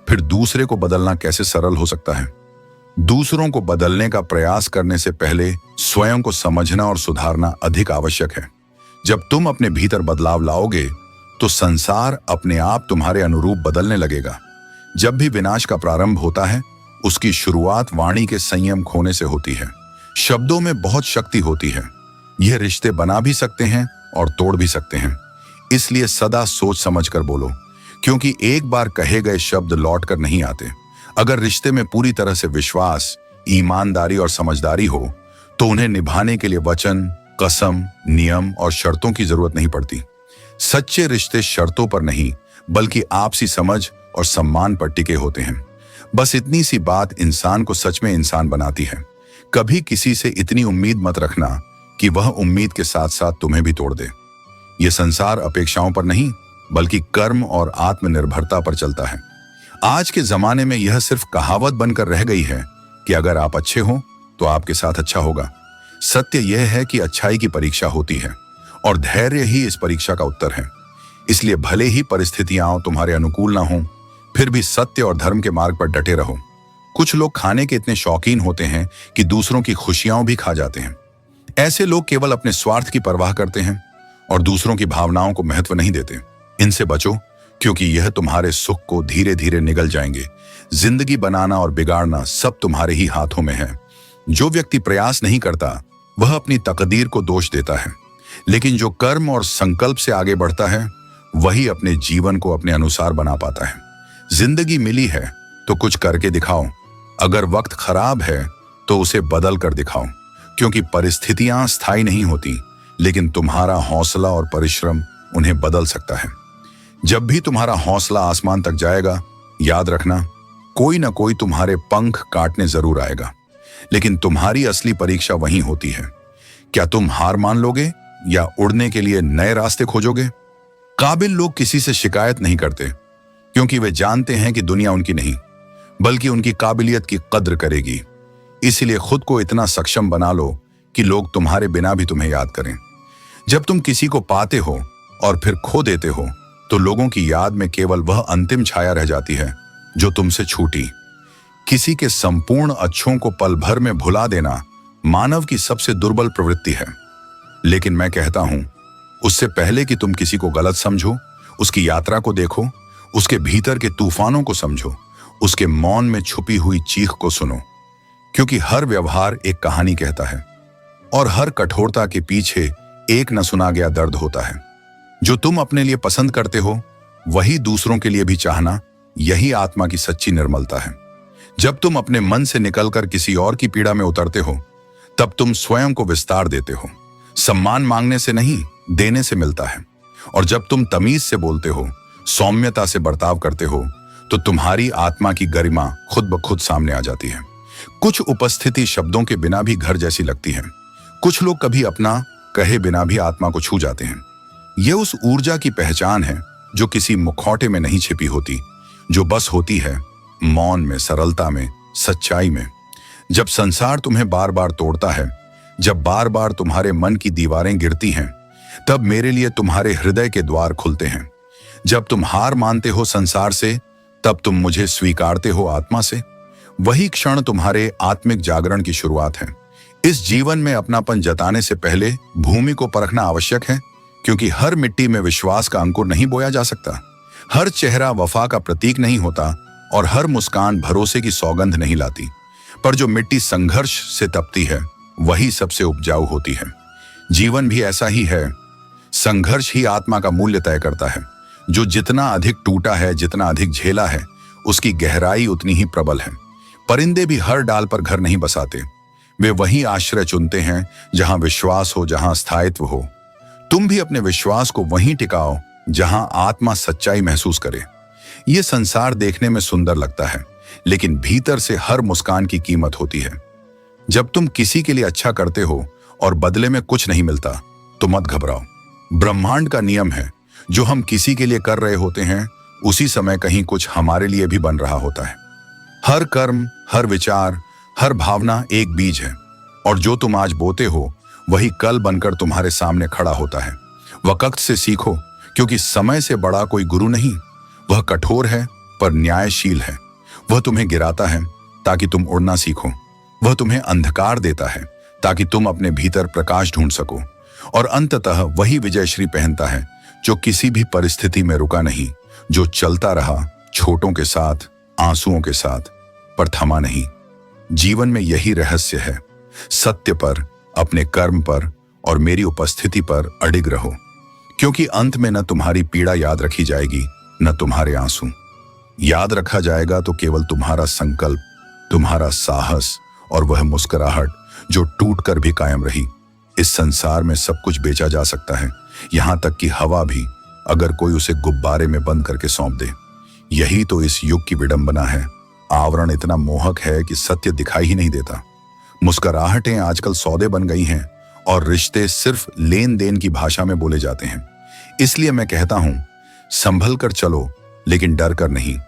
फिर दूसरे को बदलना कैसे सरल हो सकता है। दूसरों को बदलने का प्रयास करने से पहले स्वयं को समझना और सुधारना अधिक आवश्यक है। जब तुम अपने भीतर बदलाव लाओगे तो संसार अपने आप तुम्हारे अनुरूप बदलने लगेगा। जब भी विनाश का प्रारंभ होता है उसकी शुरुआत वाणी के संयम खोने से होती है। शब्दों में बहुत शक्ति होती है। यह रिश्ते बना भी सकते हैं और तोड़ भी सकते हैं। इसलिए सदा सोच समझकर बोलो, क्योंकि एक बार कहे गए शब्द लौट कर नहीं आते। अगर रिश्ते में पूरी तरह से विश्वास, ईमानदारी और समझदारी हो तो उन्हें निभाने के लिए वचन, कसम, नियम और शर्तों की जरूरत नहीं पड़ती। सच्चे रिश्ते शर्तों पर नहीं बल्कि आपसी समझ और सम्मान पर टिके होते हैं। बस इतनी सी बात इंसान को सच में इंसान बनाती है। कभी किसी से इतनी उम्मीद मत रखना कि वह उम्मीद के साथ साथ तुम्हें भी तोड़ दे। यह संसार अपेक्षाओं पर नहीं बल्कि कर्म और आत्मनिर्भरता पर चलता है। आज के जमाने में यह सिर्फ कहावत बनकर रह गई है कि अगर आप अच्छे हो तो आपके साथ अच्छा होगा। सत्य यह है कि अच्छाई की परीक्षा होती है और धैर्य ही इस परीक्षा का उत्तर है। इसलिए भले ही परिस्थितियां तुम्हारे अनुकूल ना हो, फिर भी सत्य और धर्म के मार्ग पर डटे रहो। कुछ लोग खाने के इतने शौकीन होते हैं कि दूसरों की खुशियां भी खा जाते हैं। ऐसे लोग केवल अपने स्वार्थ की परवाह करते हैं और दूसरों की भावनाओं को महत्व नहीं देते। इनसे बचो, क्योंकि यह तुम्हारे सुख को धीरे धीरे निगल जाएंगे। जिंदगी बनाना और बिगाड़ना सब तुम्हारे ही हाथों में है। जो व्यक्ति प्रयास नहीं करता वह अपनी तकदीर को दोष देता है, लेकिन जो कर्म और संकल्प से आगे बढ़ता है वही अपने जीवन को अपने अनुसार बना पाता है। जिंदगी मिली है तो कुछ करके दिखाओ। अगर वक्त खराब है तो उसे बदल कर दिखाओ, क्योंकि परिस्थितियां स्थायी नहीं होती, लेकिन तुम्हारा हौसला और परिश्रम उन्हें बदल सकता है। जब भी तुम्हारा हौसला आसमान तक जाएगा याद रखना, कोई ना कोई तुम्हारे पंख काटने जरूर आएगा, लेकिन तुम्हारी असली परीक्षा वहीं होती है। क्या तुम हार मान लोगे या उड़ने के लिए नए रास्ते खोजोगे? काबिल लोग किसी से शिकायत नहीं करते, क्योंकि वे जानते हैं कि दुनिया उनकी नहीं, बल्कि उनकी काबिलियत की कद्र करेगी। इसीलिए खुद को इतना सक्षम बना लो कि लोग तुम्हारे बिना भी तुम्हें याद करें। जब तुम किसी को पाते हो और फिर खो देते हो, तो लोगों की याद में केवल वह अंतिम छाया रह जाती है जो तुमसे छूटी। किसी के संपूर्ण अच्छों को पल भर में भुला देना मानव की सबसे दुर्बल प्रवृत्ति है। लेकिन मैं कहता हूं, उससे पहले कि तुम किसी को गलत समझो, उसकी यात्रा को देखो, उसके भीतर के तूफानों को समझो, उसके मौन में छुपी हुई चीख को सुनो। क्योंकि हर व्यवहार एक कहानी कहता है और हर कठोरता के पीछे एक न सुना गया दर्द होता है। जो तुम अपने लिए पसंद करते हो, वही दूसरों के लिए भी चाहना, यही आत्मा की सच्ची निर्मलता है। जब तुम अपने मन से निकलकर किसी और की पीड़ा में उतरते हो, तब तुम स्वयं को विस्तार देते हो। सम्मान मांगने से नहीं, देने से मिलता है। और जब तुम तमीज से बोलते हो, सौम्यता से बर्ताव करते हो, तो तुम्हारी आत्मा की गरिमा खुद ब खुद सामने आ जाती है। कुछ उपस्थिति शब्दों के बिना भी घर जैसी लगती है। कुछ लोग कभी अपना कहे बिना भी आत्मा को छू जाते हैं। यह उस ऊर्जा की पहचान है जो किसी मुखौटे में नहीं छिपी होती, जो बस होती है मौन में, सरलता में, सच्चाई में। जब संसार तुम्हें बार बार तोड़ता है, जब बार बार तुम्हारे मन की दीवारें गिरती हैं, तब मेरे लिए तुम्हारे हृदय के द्वार खुलते हैं। जब तुम हार मानते हो संसार से, तब तुम मुझे स्वीकारते हो आत्मा से। वही क्षण तुम्हारे आत्मिक जागरण की शुरुआत है। इस जीवन में अपनापन जताने से पहले भूमि को परखना आवश्यक है, क्योंकि हर मिट्टी में विश्वास का अंकुर नहीं बोया जा सकता। हर चेहरा वफा का प्रतीक नहीं होता और हर मुस्कान भरोसे की सौगंध नहीं लाती। पर जो मिट्टी संघर्ष से तपती है, वही सबसे उपजाऊ होती है। जीवन भी ऐसा ही है। संघर्ष ही आत्मा का मूल्य तय करता है। जो जितना अधिक टूटा है, जितना अधिक झेला है, उसकी गहराई उतनी ही प्रबल है। परिंदे भी हर डाल पर घर नहीं बसाते। वे वही आश्रय चुनते हैं जहां विश्वास हो, जहां स्थायित्व हो। तुम भी अपने विश्वास को वहीं टिकाओ जहां आत्मा सच्चाई महसूस करे। यह संसार देखने में सुंदर लगता है, लेकिन भीतर से हर मुस्कान की कीमत होती है। जब तुम किसी के लिए अच्छा करते हो और बदले में कुछ नहीं मिलता, तो मत घबराओ। ब्रह्मांड का नियम है, जो हम किसी के लिए कर रहे होते हैं, उसी समय कहीं कुछ हमारे लिए भी बन रहा होता है। हर कर्म, हर विचार, हर भावना एक बीज है, और जो तुम आज बोते हो, वही कल बनकर तुम्हारे सामने खड़ा होता है। वक्त से सीखो, क्योंकि समय से बड़ा कोई गुरु नहीं। वह कठोर है पर न्यायशील है। वह तुम्हें गिराता है ताकि तुम उड़ना सीखो। वह तुम्हें अंधकार देता है ताकि तुम अपने भीतर प्रकाश ढूंढ सको। और अंततः वही विजयश्री पहनता है जो किसी भी परिस्थिति में रुका नहीं, जो चलता रहा, छोटों के साथ, आंसुओं के साथ, पर थमा नहीं। जीवन में यही रहस्य है। सत्य पर, अपने कर्म पर और मेरी उपस्थिति पर अडिग रहो, क्योंकि अंत में न तुम्हारी पीड़ा याद रखी जाएगी, न तुम्हारे आंसू। याद रखा जाएगा तो केवल तुम्हारा संकल्प, तुम्हारा साहस और वह मुस्कुराहट जो टूटकर भी कायम रही। इस संसार में सब कुछ बेचा जा सकता है, यहां तक कि हवा भी, अगर कोई उसे गुब्बारे में बंद करके सौंप दे। यही तो इस युग की विडंबना है। आवरण इतना मोहक है कि सत्य दिखाई ही नहीं देता। मुस्कुराहटें आजकल सौदे बन गई हैं और रिश्ते सिर्फ लेन देन की भाषा में बोले जाते हैं। इसलिए मैं कहता हूं, संभल कर चलो, लेकिन डर कर नहीं,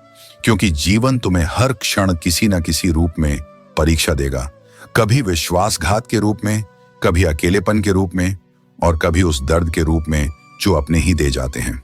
क्योंकि जीवन तुम्हें हर क्षण किसी न किसी रूप में परीक्षा देगा। कभी विश्वासघात के रूप में, कभी अकेलेपन के रूप में, और कभी उस दर्द के रूप में जो अपने ही दे जाते हैं।